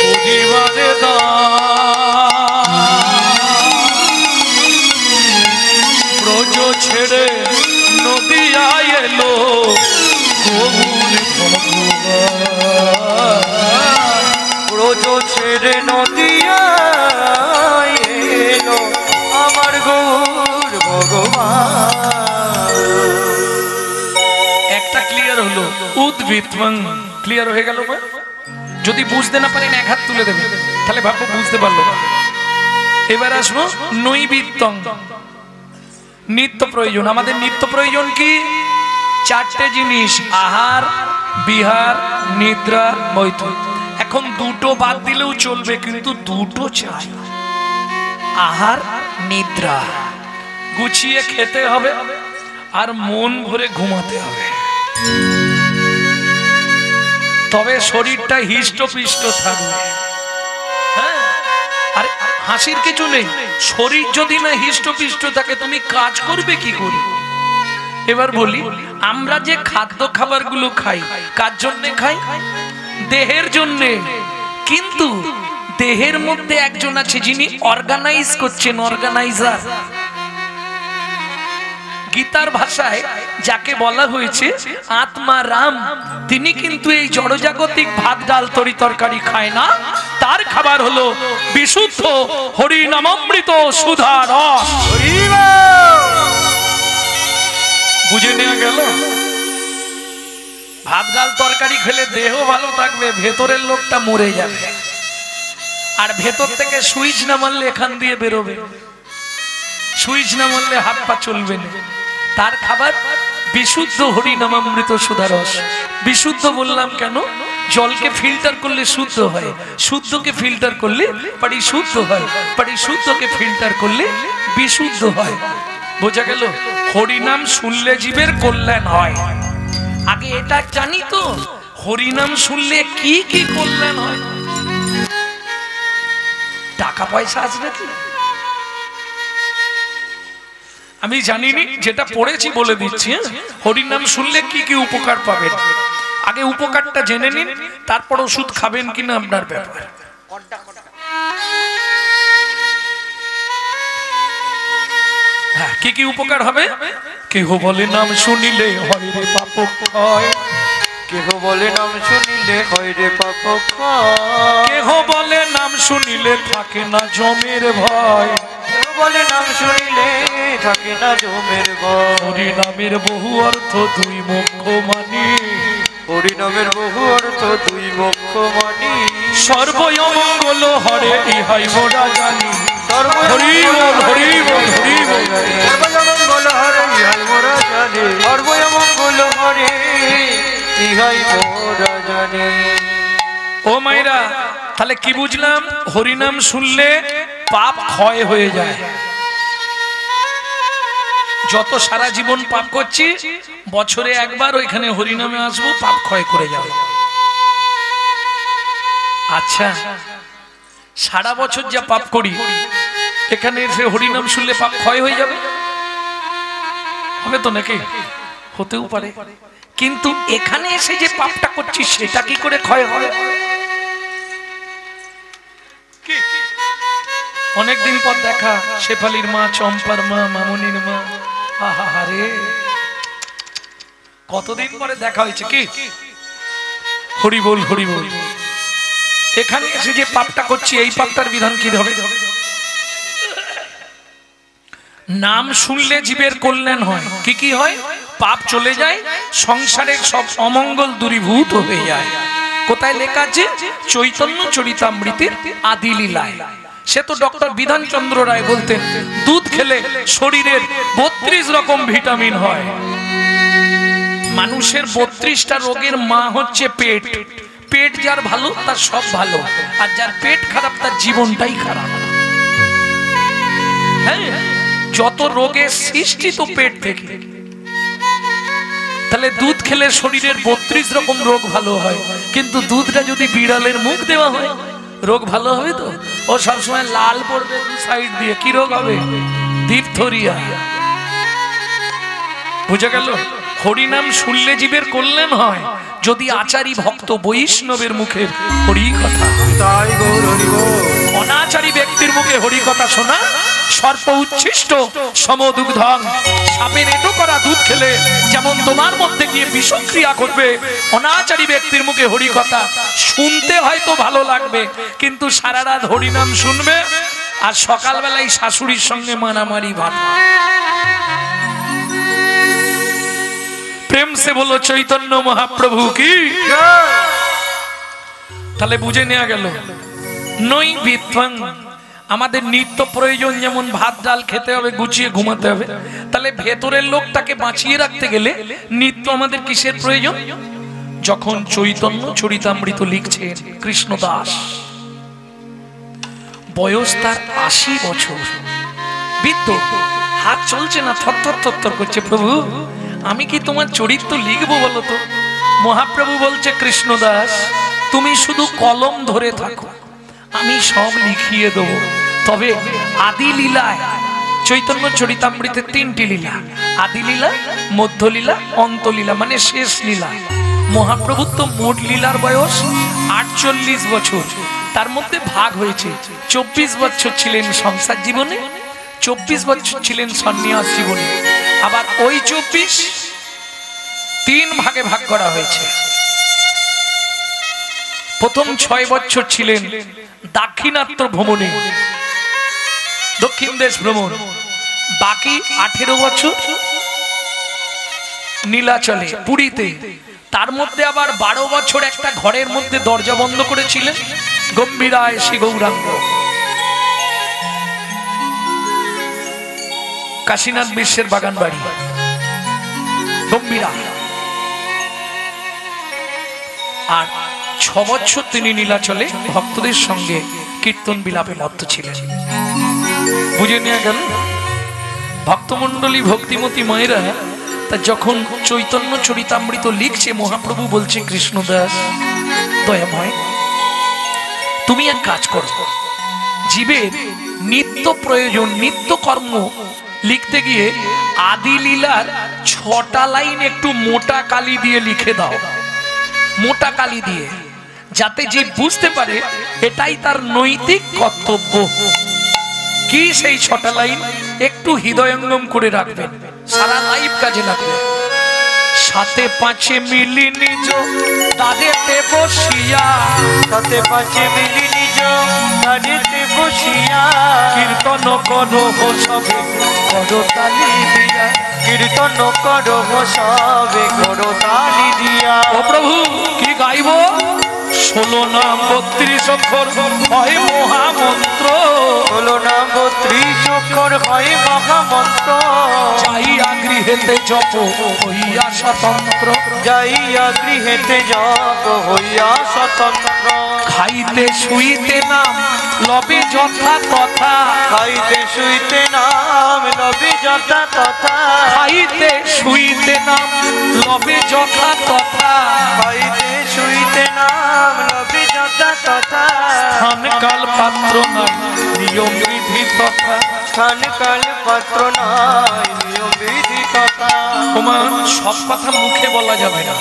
পরিবারে উদ্ভিত্তং। ক্লিয়ার হয়ে গেল? যদি বুঝতে না পারেন এক হাত তুলে দেবেন, তাহলে ভাববো বুঝতে পারলো। এবার আসবো নৈবিত্তং, নিত্য প্রয়োজন। আমাদের নিত্য প্রয়োজন কি? চারটে জিনিস, আহার, বিহার, নিদ্রা, মৈথুন। এখন দুটো বাদ দিলেও চলবে, কিন্তু দুটো চাই। আহার, নিদ্রা গুছিয়ে খেতে হবে, আর মন ভরে ঘুমাতে হবে, তবে শরীরটা হিষ্টপিষ্ট থাকবে। হ্যাঁ, আর হাসির কিছু নেই। শরীর যদি না হিষ্টপিষ্ট থাকে, তুমি কাজ করবে কি করে? এবার বলি, আমরা যে খাদ্য খাবারগুলো খাই, কার জন্যে খাই? দেহের জন্যে। কিন্তু দেহের মধ্যে একজন আছে যিনি অর্গানাইজ করছেন, অর্গানাইজার। গীতার ভাষায় যাকে বলা হয়েছে আত্মা রাম, তিনি কিন্তু এই জড়জাগতিক ভাত ডাল তরি তরকারি খায় না। তার খাবার হলো বিশুদ্ধ হরি নামামৃত সুধা রস। বুঝে নেওয়া গেল? ভাত ডাল তরকারি খেলে দেহ ভালো থাকবে, ভেতরের লোকটা মরে যাবে। আর ভেতর থেকে সুইচ না মারলে এখান দিয়ে বেরোবে, সুইচ না মারলে হাত পা চলবে না। তার খাবার বিশুদ্ধ হরি নামামৃত সুধা রস। বিশুদ্ধ বললাম কেন? জলকে ফিল্টার করলে শুদ্ধ হয়, শুদ্ধকে ফিল্টার করলে পরিশুদ্ধ হয়, পরিশুদ্ধকে ফিল্টার করলে বিশুদ্ধ হয়। বোঝা গেল? হরিনাম শুনলে জীবের কল্যাণ হয়। আগে এটা জানি তো, হরিনাম শুনলে কি কি কল্যাণ হয়। টাকা পয়সা আছে নাকি আমি জানিনি, যেটা পড়েছি বলে দিচ্ছি। হরিনাম শুনলে কি কি উপকার পাবেন, আগে উপকারটা জেনে নিন, তারপর ওষুধ খাবেন কিনা আপনার ব্যাপার। হ্যাঁ, কি কি উপকার হবে? কেহ বলে নাম শুনিলে হয় রে পাপ ক্ষয়, কেহ বলে নাম শুনিলে হয় রে পাপ ক্ষয়, কেহ বলে নাম শুনিলে থাকে না জমের ভয়, কেহ বলে নাম শুনিলে থাকে না জমের ভয়। হরি নামের বহু অর্থ দুই মুখ্য মানি, হরি নামের বহু অর্থ দুই মুখ্য মানি, সর্বমঙ্গল হরে ইহাই মোরা জানি। হরি বল, হরি বল, হরি বল। সর্বমঙ্গল হরে ইহাই মোরা জানি, সর্বমঙ্গল হরে ইহাই মোরা জানি। ও মাইরা, তাহলে কি বুঝলাম? হরিনাম শুনলে পাপ ক্ষয় হয়ে যায়। যত সারা জীবন পাপ করছি, বছরে একবার ওইখানে হরিনামে আসবো, পাপ ক্ষয় করে যাবে। আচ্ছা, সারা বছর যা পাপ করি, এখানে এসে হরিনাম শুনলে পাপ ক্ষয় হয়ে যাবে? হবে তো নাকি? হতেও পারে, কিন্তু এখানে এসে যে পাপটা করছি সেটা কি করে ক্ষয় হবে? অনেকদিন পর দেখা, শেফালির মা, চম্পার মা, মামুনির মা। আহারে, কতদিন পরে দেখা হয়েছে। কি হরি বল, হরি বল। এখানে এসে যে পাপটা করছি, এই পাপটার বিধান কি হবে? নাম শুনলে জীবের কল্যাণ হয়। কি কি হয়? পাপ চলে যায়, সংসারের সব অমঙ্গল দূরীভূত হয়ে যায়। কোথায় লেখা আছে? চৈতন্য চরিতামৃতের আদি লীলায়। সে তো ডক্টর বিধানচন্দ্র রায় বলতেন, দুধ খেলে শরীরের 32 রকম ভিটামিন হয়। মানুষের 32টা রোগের মা হচ্ছে পেট। পেট যার ভালো, তার সব ভালো, আর যার পেট খারাপ, তার জীবনটাই খারাপ। হ্যাঁ, যত রোগের সৃষ্টি তো পেট থেকে। তাহলে দুধ খেলে শরীরের 32 রকম রোগ ভালো হয়, কিন্তু দুধটা যদি বিড়ালের মুখ দেওয়া হয়, রোগ ভালো হবে তো? ও সবসময় লাল পড়বে দু সাইড দিয়ে, কি রোগ হবে? ডিপথোরিয়া। বুঝা গেল? হরিনাম শুনলে জীবের কল্যাণ হয়, যদি আচারী ভক্ত বৈষ্ণবের মুখের হরি কথা। তাই গৌর হরি বল। অনাচারী ব্যক্তির মুখে হরি কথা শোনা সর্প উচ্ছিষ্ট সমদুগ্ধং। সাপের এঁটো করা দুধ খেলে যেমন তোমার মধ্যে গিয়ে বিষক্রিয়া করবে, অনাচারী ব্যক্তির মুখে হরি কথা শুনতে হয়তো ভালো লাগবে, কিন্তু সারা রাত হরিনাম শুনবে আর সকালবেলায় শাশুড়ির সঙ্গে মারামারি ভাত। প্রেম সে বলো চৈতন্য মহাপ্রভু কি। তাহলে বুঝে নেওয়া গেল নই বিত্বং আমাদের নিত্য প্রয়োজন, যেমন ভাত ডাল খেতে হবে, গুছিয়ে ঘুমাতে হবে, তাহলে ভেতরের লোকটাকে বাঁচিয়ে রাখতে গেলে নিত্য আমাদের কিসের প্রয়োজন? যখন চৈতন্য চরিতামৃত লিখছেন কৃষ্ণদাস, বয়স তার ৮০ বছর, বৃদ্ধ, হাত চলছে না, থরথর থরথর করছে, প্রভু আমি কি তোমার চরিত্র লিখবো বলো তো? মহাপ্রভু বলছে কৃষ্ণদাস তুমি শুধু কলম ধরে থাকো, আমি সব লিখিয়ে দেবো। তবে আদি লীলায় চৈতন্য চরিতামৃতে ৩টি লীলা, আদি লীলা, মধ্যলীলা, অন্তলীলা, মানে শেষ লীলা। মহাপ্রভুর তো মোট লীলার বয়স ৪৮ বছর, তার মধ্যে ভাগ হয়েছে। ২৪ বছর ছিলেন সংসার জীবনে, ২৪ বছর ছিলেন সন্ন্যাস জীবনে, আবার ওই ২৪ ৩ ভাগে ভাগ করা হয়েছে। প্রথম ৬ বছর ছিলেন দাক্ষিণাত্য ভ্রমণে, দক্ষিণ দেশ ভ্রমণ, বাকি ১৮ বছর নীলাচলে পুরীতে, তার মধ্যে আবার ১২ বছর একটা ঘরের মধ্যে দরজা বন্ধ করেছিলেন গম্ভীরায় শ্রী গৌরাঙ্গ। কাশীনাথ বিশ্বের বাগান বাড়ি গম্ভীরা। আর ৬ বছর তিনি নীলাচলে ভক্তদের সঙ্গে কীর্তন বিলাপে মত্ত ছিলেন। বুঝে নেওয়া গেল ভক্তমণ্ডলী ভক্তিমতী মায়েরা তা যখন চৈতন্য চরিতামৃত লিখছে, মহাপ্রভু বলছে কৃষ্ণদাস দয়াময় তুমি এক কাজ করো, জীবের নিত্য প্রয়োজন নিত্য কর্ম লিখতে গিয়ে আদি লীলার ৬টা লাইন একটু মোটা কালি দিয়ে লিখে দাও, মোটা কালি দিয়ে, যাতে যে বুঝতে পারে এটাই তার নৈতিক কর্তব্য। কি সেই ৬টা লাইন একটু হৃদয়ঙ্গম করে রাখবেন, সারা লাইফ কাজে লাগবে। সাথে পাঁচে মিলি নিজ দাঁড়েতে বসিয়া, সাথে পাঁচে মিলি নিজ দাঁড়েতে বসিয়া, কীর্তন করো সবে করো তালি দিয়া, কীর্তন করো সবে করো তালি দিয়া। ও প্রভু কি গাইব? ১৬ নাম ৩২ অক্ষর হয় মহামন্ত্র, ১৬ নাম ৩২ অক্ষর হয় মহামন্ত্র, যাইয়া গৃহেতে জপ হইয়া স্বতন্ত্র, যাইয়া গৃহেতে জপ হইয়া স্বতন্ত্র, খাইতে শুইতে নাম লবে যথা তথা, খাইতে শুইতে নাম লবে যথা তথা, খাইতে শুইতে নাম লবে যথা তথা, খাইতে শুইতে নাম লবে যথা তথা, স্থান কাল পাত্র নাই নিয়ম বিধি তথা, স্থান কাল পাত্র নাই নিয়ম বিধি তথা। ওমা সব কথা মুখে বলা যাবে না,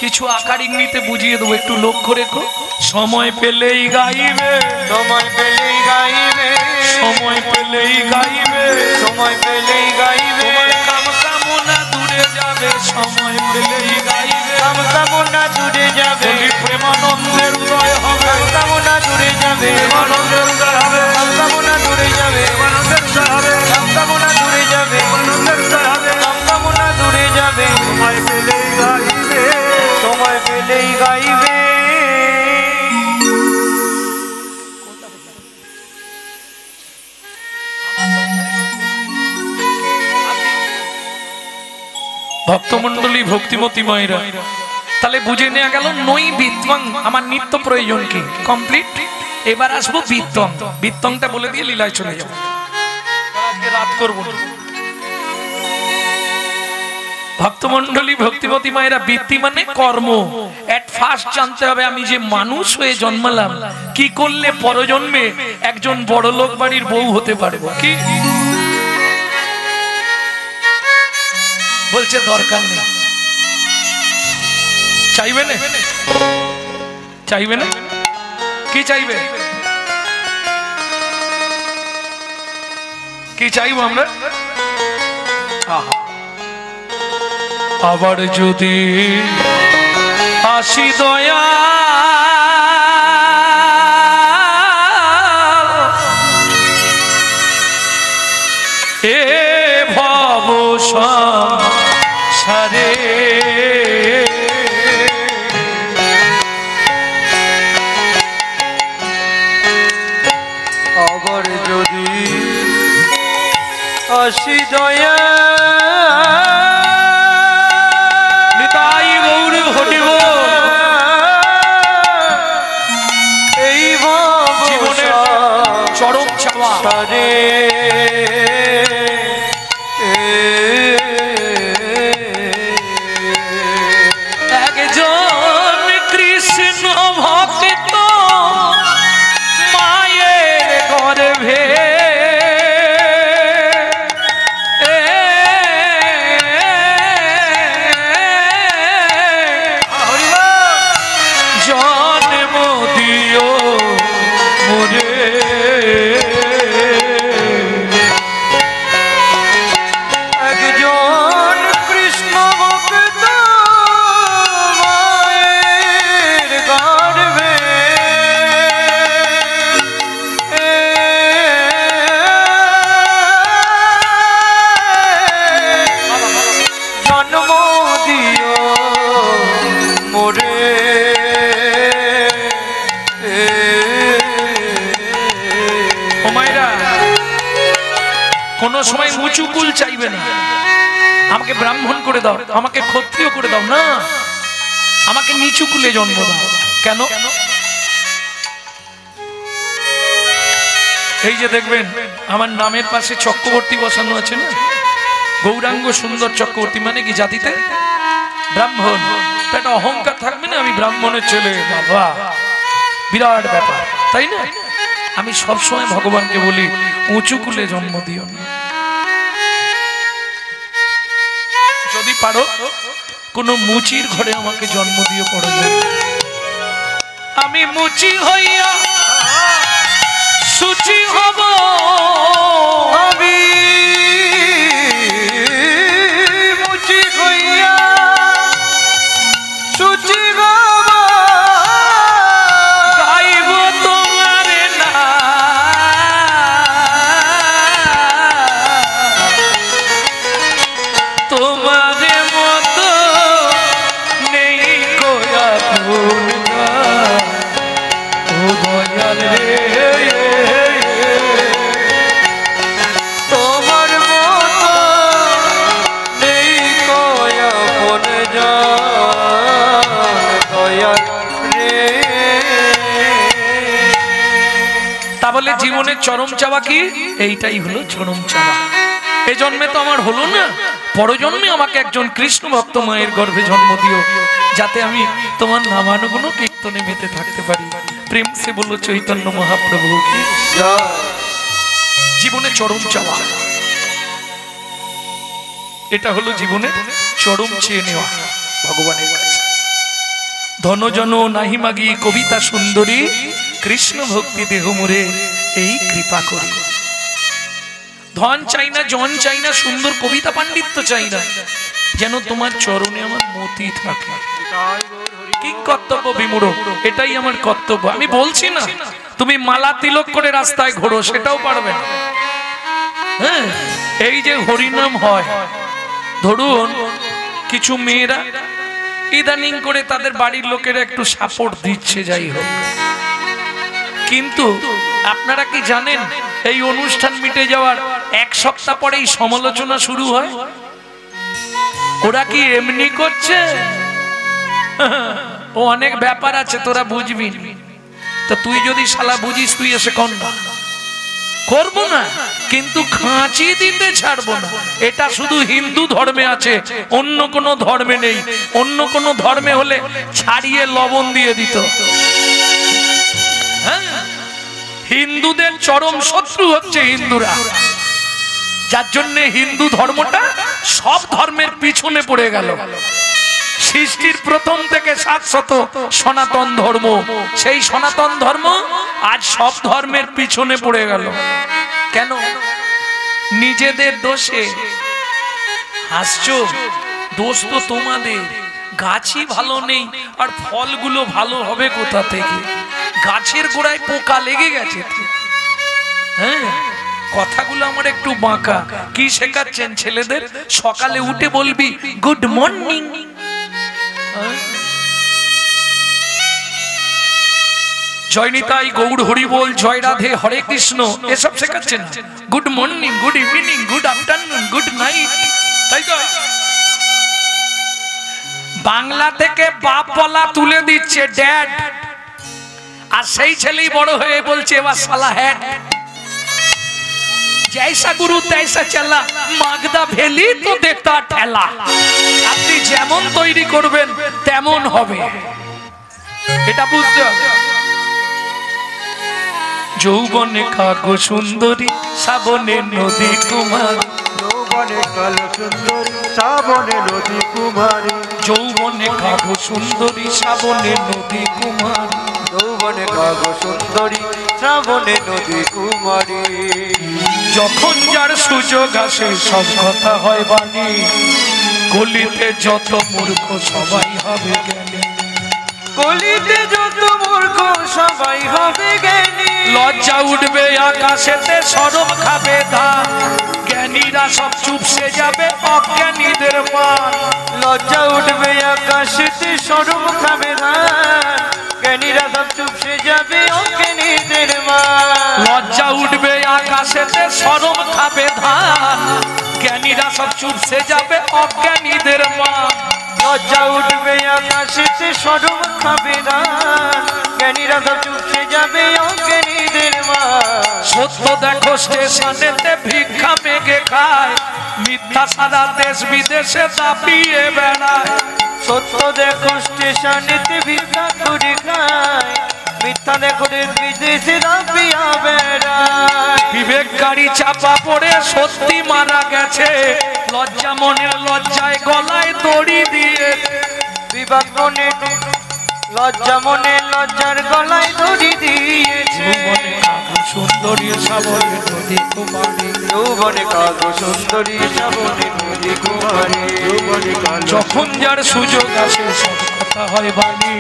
কিছু আকার ইঙ্গিতে বুঝিয়ে দেবো, একটু লক্ষ্য রেখো। সময় পেলেই গাইবে, সময় পেলেই গাইবে, সময় পেলেই গাইবে, সময় পেলেই গাইবে, তোমার কাম কামনা দূরে যাবে, সময় পেলেই গাইবে, কাম কামনা দূরে যাবে, প্রেমানন্দের উদয় হবে, কাম কামনা দূরে যাবে, প্রেমানন্দের উদয় হবে, কাম কামনা দূরে যাবে, প্রেমানন্দের উদয় হবে, কাম কামনা দূরে যাবে, প্রেমানন্দের উদয় হবে, কাম কামনা দূরে যাবে, সময় পেলেই গাইবে, সময় পেলেই গাইবে। ভক্তমণ্ডলী ভক্তিমতী মায়েরা, তাহলে বুঝে নেওয়া গেল নই বিত্বং আমার নিত্য প্রয়োজন কি কমপ্লিট। এবার আসবো বিত্তং, বিত্তংটা বলে দিয়ে লীলায় চলে যাবো, আজকে রাত করবো না। ভক্তমণ্ডলী ভক্তিমতী মায়েরা, বৃত্তি মানে কর্ম। এট ফার্স্ট জানতে হবে আমি যে মানুষ হয়ে জন্মালাম, কি করলে পরজন্মে একজন বড় লোক বাড়ির বউ হতে পারবো। কি বলছে দরকার নেই, চাইবে না, চাইবে না, কি চাইবে, কি চাইবো আমরা? আবার যদি আসি দয়া এ ভব সংসারে, আসি দয়া নিতাই গৌর হরিব এই ভাব জীবনের চরম চাওয়া সারে একজন কৃষ্ণ ভক্ত মায়ের গর্ভে জন্ম দিও মোরে একজন কৃষ্ণ ভক্ত মায়ের গর্ভে জন্ম দিও মোরে কোন সময় উঁচু কুল চাইবে না, আমাকে ব্রাহ্মণ করে দাও, আমাকে ক্ষত্রিয় করে দাও না, আমাকে নিচু কুলে জন্ম দাও। কেন? এই যে দেখবেন আমার নামের পাশে চক্রবর্তী বসানো আছে না, গৌরাঙ্গ সুন্দর চক্রবর্তী, মানে কি জাতিতে ব্রাহ্মণ। একটা অহংকার থাকবে না, আমি ব্রাহ্মণের ছেলে, বাবা বিরাট ব্যাপার, তাই না? আমি সবসময় ভগবানকে বলি উঁচু কুলে জন্ম দিও না, যদি পারো কোন মুচির ঘরে আমাকে জন্ম দিও পড়ো, আমি মুচি হইয়া সুচি হব, আমি মুচি হইয়া সুচি হব, গাইব তোমার তোমার মতো নেই কোয়া ও দয়াল রে, তোমার মতো নেই কয়া মন দয়া রে। তা বলে জীবনের চরম চাওয়া কি? এইটাই হলো চরম চাওয়া। এই জন্মে তো আমার হলো না, পরজন্মে আমাকে একজন কৃষ্ণ ভক্ত মায়ের গর্ভে জন্ম দিও, যাতে আমি তোমার নামানুগুণ কীর্তনে মেতে থাকতে পারি। প্রেম সে বলল চৈতন্য মহাপ্রভু কি। জীবনে চরম চাওয়া, এটা হলো জীবনে চরম চেয়ে নেওয়া ভগবানের কাছে। ধনজন নাহি মাগি কবিতা সুন্দরী, কৃষ্ণ ভক্তি দেহ মোরে এই কৃপা করি। ধন চাই না, জন চাই না, সুন্দর কবিতা পাণ্ডিত্য চাই না, যেন তোমার চরণে আমার মতি থাকে। কি কর্তব্য বিমূঢ়, এটাই আমার কর্তব্য। আমি বলছি না তুমি মালা তিলক করে রাস্তায় ঘোরো, সেটাও পারবে না। হ্যাঁ, এই যে হরিনাম হয়, ধরুন কিছু মেয়েরা ইদানিং করে তাদের বাড়ির লোকেরা একটু সাপোর্ট দিচ্ছে, যাই হোক, কিন্তু আপনারা কি জানেন এই অনুষ্ঠান মিটে যাওয়ার এক সপ্তাহ পরেই সমালোচনা শুরু হয়। ওরা কি এমনি করছে? ও অনেক ব্যাপার আছে, তোরা বুঝবি। তো তুই যদি শালা বুঝিস, তুই এসে কর না, করবো না, কিন্তু খাঁচি দিতে ছাড়বো না। এটা শুধু হিন্দু ধর্মে আছে, অন্য কোন ধর্মে নেই। অন্য কোন ধর্মে হলে ছাড়িয়ে লবণ দিয়ে দিত। হিন্দুদের চরম শত্রু হচ্ছে হিন্দুরা, যার জন্য হিন্দু ধর্মটা সব ধর্মের পিছনে পড়ে গেল। সৃষ্টির প্রথম থেকে শাশ্বত সনাতন ধর্ম, সেই সনাতন ধর্ম আজ সব ধর্মের পিছনে পড়ে গেল। কেন? নিজেদের দোষে হাসছো, দোষ তো তোমাদের। গাছই ভালো নেই আর ফলগুলো ভালো হবে কোথা থেকে? গাছের গোড়ায় পোকা লেগে গেছে। হ্যাঁ, কথাগুলো আমার একটু বাঁকা। কি শেখাচ্ছেন ছেলেদের? সকালে উঠে বলবি গুড মর্নিং, জয়নিতাই গৌড় হরি বল, জয় রাধে, হরে কৃষ্ণ, এসব শেখাচ্ছেন। Good morning, good evening, good afternoon, good night, তাই তো? বাংলা থেকে বাপ বলা তুলে দিচ্ছে ড্যাড, আর সেই ছেলেই বড় হয়ে বলছে এবার শালা হ্যাড। जैसा गुरु तैसा चला, मागदा भेली तो देता ठेला। আপনি যেমন তৈরি করবেন তেমন হবে, এটা বুঝতে হবে। যৌবনে কাগো সুন্দরী, শ্রাবণে নদী কুমারী, যৌবনে কালো সুন্দরী, শ্রাবণে নদী কুমারী, যৌবনে কাগো সুন্দরী, শ্রাবণে নদী কুমারী, যৌবনে কালো সুন্দরী, শ্রাবণে নদী কুমারী। যখন যার সুযোগ আসে সব কথা হয় বাণী, কলিতে যত মূর্খ সবাই হবে জ্ঞানী, কলিতে যত মূর্খ সবাই হবে জ্ঞানী। লজ্জা উঠবে আকাশেতে, শরম খাবে ধান, জ্ঞানীরা সব চুপসে যাবে অজ্ঞানীদের মান। লজ্জা উঠবে আকাশেতে, শরম খাবে ধান, জ্ঞানীরা সব চুপসে যাবে অজ্ঞানীদের মান। লজ্জা উঠবে আকাশেতে, শরম খাবে ধান, জ্ঞানীরা সব চুপসে যাবে অজ্ঞানীদের মান। লজ্জা উঠবে আকাশেতে, শরম খাবে ধান, জ্ঞানীরা সব চুপসে যাবে অজ্ঞানীদের মান। সত্য দেখো স্টেশনেতে ভিক্ষা মেঘে খায়, মিথ্যা সারা দেশ বিদেশে দাপিয়ে বেড়ায়। সত্য দেখো স্টেশনেতে ভিক্ষা করে খায়, মিথ্যা দেখো দেশ বিদেশে দাপিয়া বেড়ায়। বিবেক গাড়ি চাপা পড়ে সত্যি মারা গেছে, লজ্জা মনের লজ্জায় গলায় দড়ি দিয়ে। বিবাদ মনে লজ্জা মনে লজ্জার গলায় দড়ি দিয়েছে। যৌবনে কাগো সুন্দরী, শ্রাবণে নদী কুমারী, যৌবনে কালো সুন্দরী, শ্রাবণে নদী কুমারী, যৌবনে কালো। যখন যার সুযোগ আসে সব কথা হয় বাণী,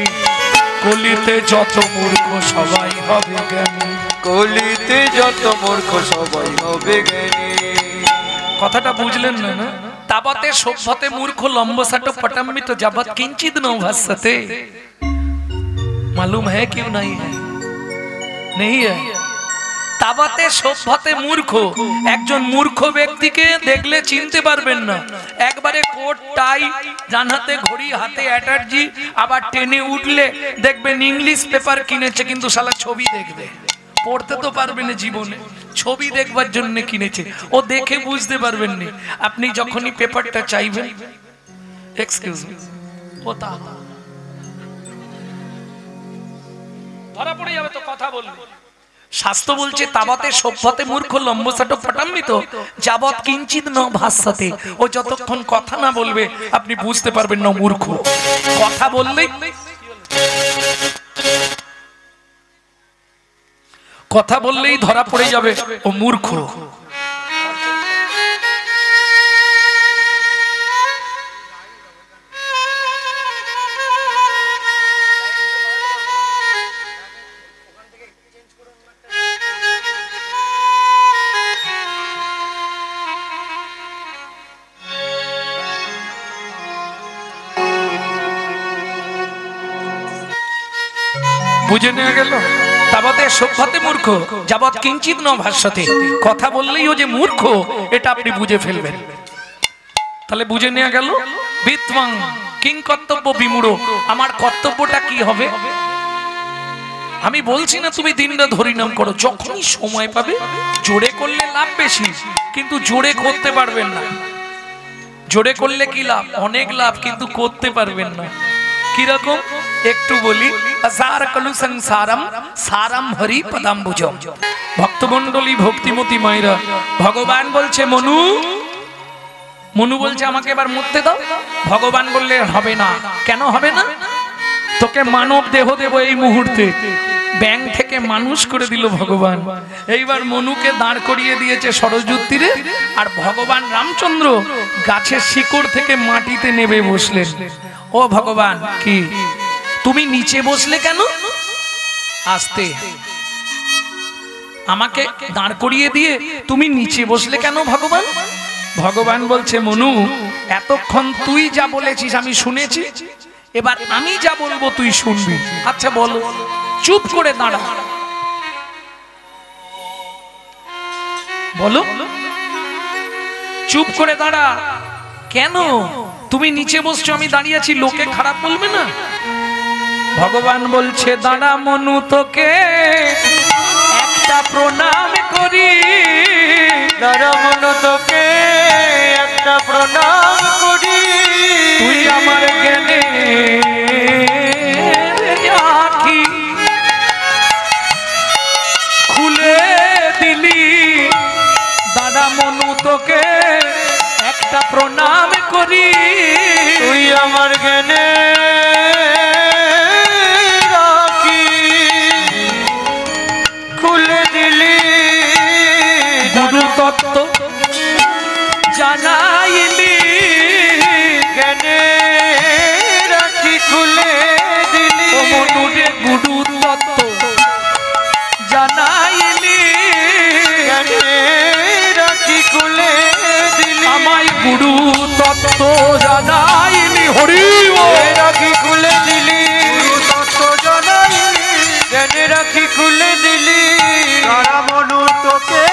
কলিতে যত মূর্খ সবাই হবে জ্ঞানী, কলিতে যত মূর্খ সবাই হবে জ্ঞানী। কথাটা বুঝলেন না? না তাবতে সভ্যতে মূর্খ লম্বসাট পটাম্বিত যাবৎ কিঞ্চিত ন ভাস্যতে। मालूम है क्यों नहीं है? नहीं है। তাবতে সভ্যতে মূর্খ, একজন মূর্খ ব্যক্তিকে দেখলে চিনতে পারবেন না। একবারে কোট টাই, ডান হাতে ঘড়ি, হাতে অ্যাটার্জি, আবার ট্রেনে উঠলে দেখবেন ইংলিশ পেপার কিনেছে কিন্তু শালা ছবি দেখবে, পড়তে তো পারবে না জীবনে, ছবি দেখবার জন্য কিনেছে, ও দেখে বুঝতে পারবেন না। আপনি যখনই পেপারটা চাইবেন, এক্সকিউজ মি, ওটা ধরা পড়ে যাবে তো কথা বলবে। শাস্ত্র বলছে তাবতে সভ্যতে মূর্খ লম্বসাট পটাম্বিত যাবৎ কিঞ্চিত ন ভাস্যতে। ও যতক্ষণ কথা না বলবে আপনি বুঝতে পারবেন না মূর্খ। কথা বললেই, কথা বললেই ধরা পড়ে যাবে ও মূর্খ। বুঝে নিয়ে গেল? তাবতে সভ্যতে মূর্খ যাবৎ কিঞ্চিত ন ভাস্যতে। কথা বললেই ও যে মূর্খ এটা আপনি বুঝে ফেলবেন। তাহলে বুঝে নিয়ে গেল বিত্বাং কিং কর্তব্য বিমূঢ়, আমার কর্তব্যটা কি হবে। আমি বলছি না তুমি দিনরাত হরিনাম করো, যখনই সময় পাবে। জোরে করলে লাভ বেশি, কিন্তু জোরে করতে পারবেন না। জোরে করলে কি লাভ? অনেক লাভ, কিন্তু করতে পারবেন না। কিরকম একটু বলি। আসার কলু সংসারম সারম হরি পদাম্বুজম। ভক্তমণ্ডলী, ভক্তিমতী মায়েরা, ভগবান বলছে মনু, মনু বলছে আমাকে এবার মরতে দাও। ভগবান বললে হবে না। কেন হবে না? তোকে মানব দেহ দেব এই মুহূর্তে। ব্যাং থেকে মানুষ করে দিল ভগবান। এইবার মনুকে দাঁড় করিয়ে দিয়েছে সরযূর তীরে, আর ভগবান রামচন্দ্র গাছের শিকড় থেকে মাটিতে নেমে বসলেন। ও ভগবান, কি তুমি নিচে বসলে কেন? আস্তে, আমাকে দাঁড় করিয়ে দিয়ে তুমি নিচে বসলে কেন ভগবান? ভগবান বলছে মনু, এতক্ষণ তুই যা বলেছিস আমি শুনেছি, এবার আমি যা বলবো তুই শুনবি। আচ্ছা বলো, চুপ করে দাঁড়া। বলো, চুপ করে দাঁড়া। কেন? তুমি নিচে বসছো, আমি দাঁড়িয়ে আছি, লোকে খারাপ বলবে না? ভগবান বলছে দাঁড়া মনু, তোকে একটা প্রণাম করি। দাঁড়া মনু, তোকে একটা প্রণাম করি। তুই আমার জ্ঞানে আঁখি খুলে দিলি। দাঁড়া মনু, তোকে একটা প্রণাম করি। তুই আমার জ্ঞানে আঁখি খুলে দিলি। গুরু তত্ত্ব জানাইলি। জ্ঞানে রাখি খুলে দিলি। ও মনুরে গুরু তত্ত্ব জানাইলি। জ্ঞানে রাখি খুলে দিলি। আমায় গুরু তত্ত্ব জানাইলি। হরি রাখি খুলে দিলি। গুরু তত্ত্ব জানাইলি। জ্ঞানে রাখি খুলে দিলি। দাঁড়া মনু, তোকে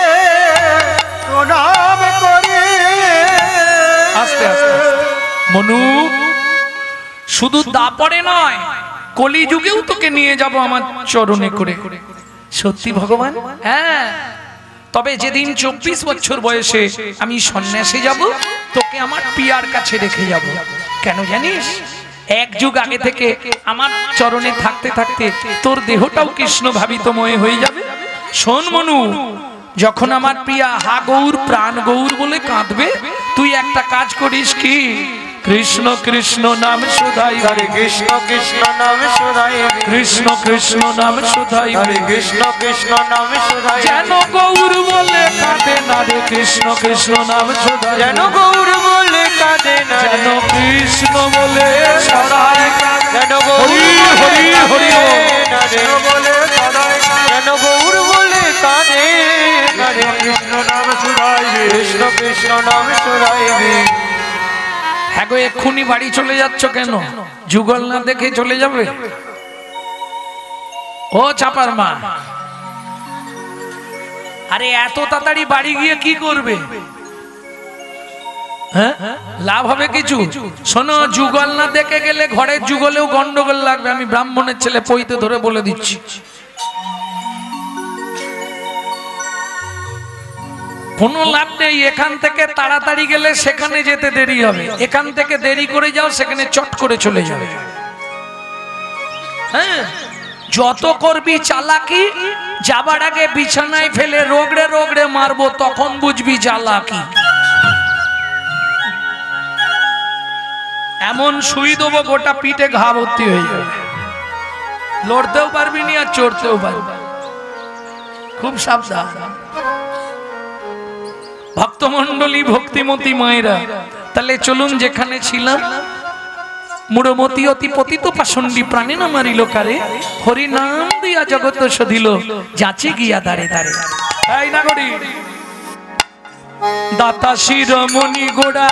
প্রণাম করি। আস্তে আস্তে মনু, শুধু দাপরে নয়, কলিযুগেও তোকে নিয়ে যাব আমার চরণে করে। সত্যি ভগবান? হ্যাঁ। তবে যেদিন 24 বছর বয়সে আমি সন্ন্যাসে যাব, তোকে আমার পিয়ার কাছে রেখে যাব। কেন জানিস? এক যুগ আগে থেকে আমার চরণে থাকতে থাকতে তোর দেহটাও কৃষ্ণ ভাবিতময় হয়ে যাবে। শোন মনু, যখন আমার প্রিয়া হা গৌর প্রাণ গৌর বলে কাঁদবে, তুই একটা কাজ করিস কি? কৃষ্ণ কৃষ্ণ নাম শুধাই। হরে কৃষ্ণ কৃষ্ণ নাম শুধাই। কৃষ্ণ কৃষ্ণ নাম শুধাই। হরে কৃষ্ণ কৃষ্ণ নাম শুধাই। যেন গৌর বলে কাঁদে না রে। কৃষ্ণ কৃষ্ণ নাম শুধাই। যেন গৌর বলে কাঁদে না। যেন কৃষ্ণ বলে সদাই। যেন গৌর হরি হরি না রে বলে সদাই। যেন গৌর বলে কাঁদে না রে। কৃষ্ণ নাম শুধাইবি। কৃষ্ণ কৃষ্ণ নাম শুধাইবি। হ্যাঁ গো, এক্ষুনি বাড়ি চলে যাচ্ছ কেন? যুগল না দেখে চলে যাবে? ও চাপার মা, আরে এত তাড়াতাড়ি বাড়ি গিয়ে কি করবে? হ্যাঁ, লাভ হবে কিছু? শোনো, যুগল না দেখে গেলে ঘরের যুগলেও গন্ডগোল লাগবে। আমি ব্রাহ্মণের ছেলে, পইতে ধরে বলে দিচ্ছি। কোনো লাভ নেই। এখান থেকে তাড়াতাড়ি গেলে সেখানে যেতে দেরি হবে, এখান থেকে দেরি করে যাও, সেখানে চট করে চলে যাবে। হ্যাঁ, যত করবি চালাকি, যাবার আগে বিছানায় ফেলে রোগড়ে রোগড়ে মারবো, তখন বুঝবি চালাকি। এমন শুই দেবো গোটা পিঠে ঘা ভর্তি হয়ে যাবে, লড়তেও পারবি না আর চড়তেও পারবি। খুব সাবধান ভক্তমন্ডলী, ভক্তিমতী মায়েরা। তাহলে চলুন, যেখানে ছিলাম, মুড়মতি অতি পতিত পাষণ্ডী প্রাণে না মারিল কারে। হরি নাম দিয়া জগৎ সধিল, যাচে গিয়া দাঁড়ে দাঁড়ে। এই নাগরী, দাতা শিরোমণি গোড়া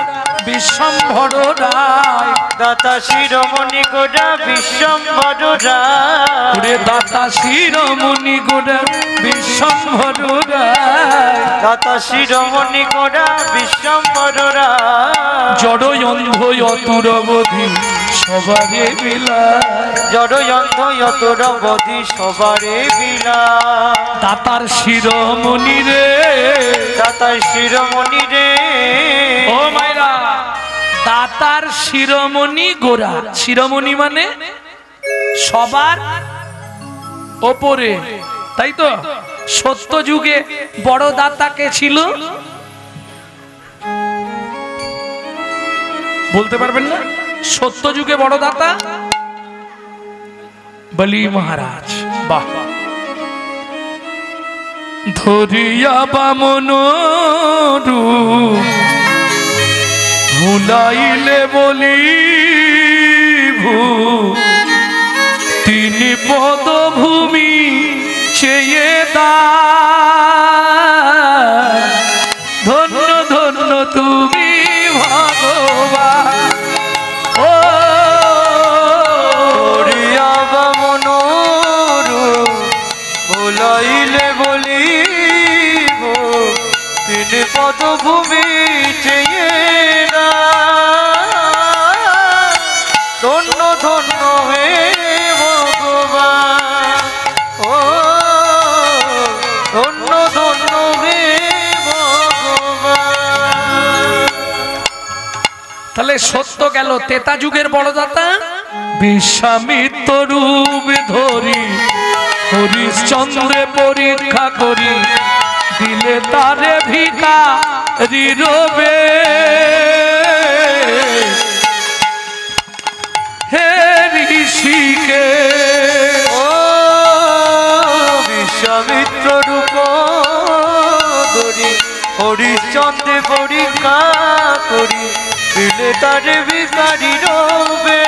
বিশ্বম্ভর রায়। দাতা শিরোমণি গোড়া বিশ্বম্ভর রায়। দাতা শিরোমণি গোড়া বিশ্বম্ভর রায়। দাতা শিরোমণি গোড়া বিশ্বম্ভর রায়। জড় অন্ধ অতুর অবধি সবারে বিলায়। জড় অন্ধ অতুর অবধি সবারে বিলায়। দাতার শিরোমণি রে, দাতার শিরোমণি রে। ও মাইরা, দাতার শিরোমণি গোরা। শিরোমণি মানে সবার ওপরে, তাই তো? সত্য যুগে বড় দাতা কে ছিল বলতে পারবেন না? সত্য যুগে বড় দাতা বলি মহারাজ। বাহ। ধরিয়া বামন ভুলাইলে বলি ভূ, তিনি পদভূমি চেয়ে দা। ধন্য ধন্য তুমি ভগবান। ও ধরিয়া বামন পদভূমি চেয়ে না ধন্য ধন্য হে ভগবান ও ধন্য ধন্য হে ভগবান। তাহলে সত্য গেল তেতা যুগের বড়দাতা বিশ্বামিত্র রূপ ধরি হরিশ্চন্দ্রে পরীক্ষা করি দিলে তারে ভিখারি রবে হে ঋষিকে ও বিশ্বামিত্র রূপ ধরি হরিশ্চন্দ্রে পরীক্ষা করি দিলে তারে ভিখারি রবে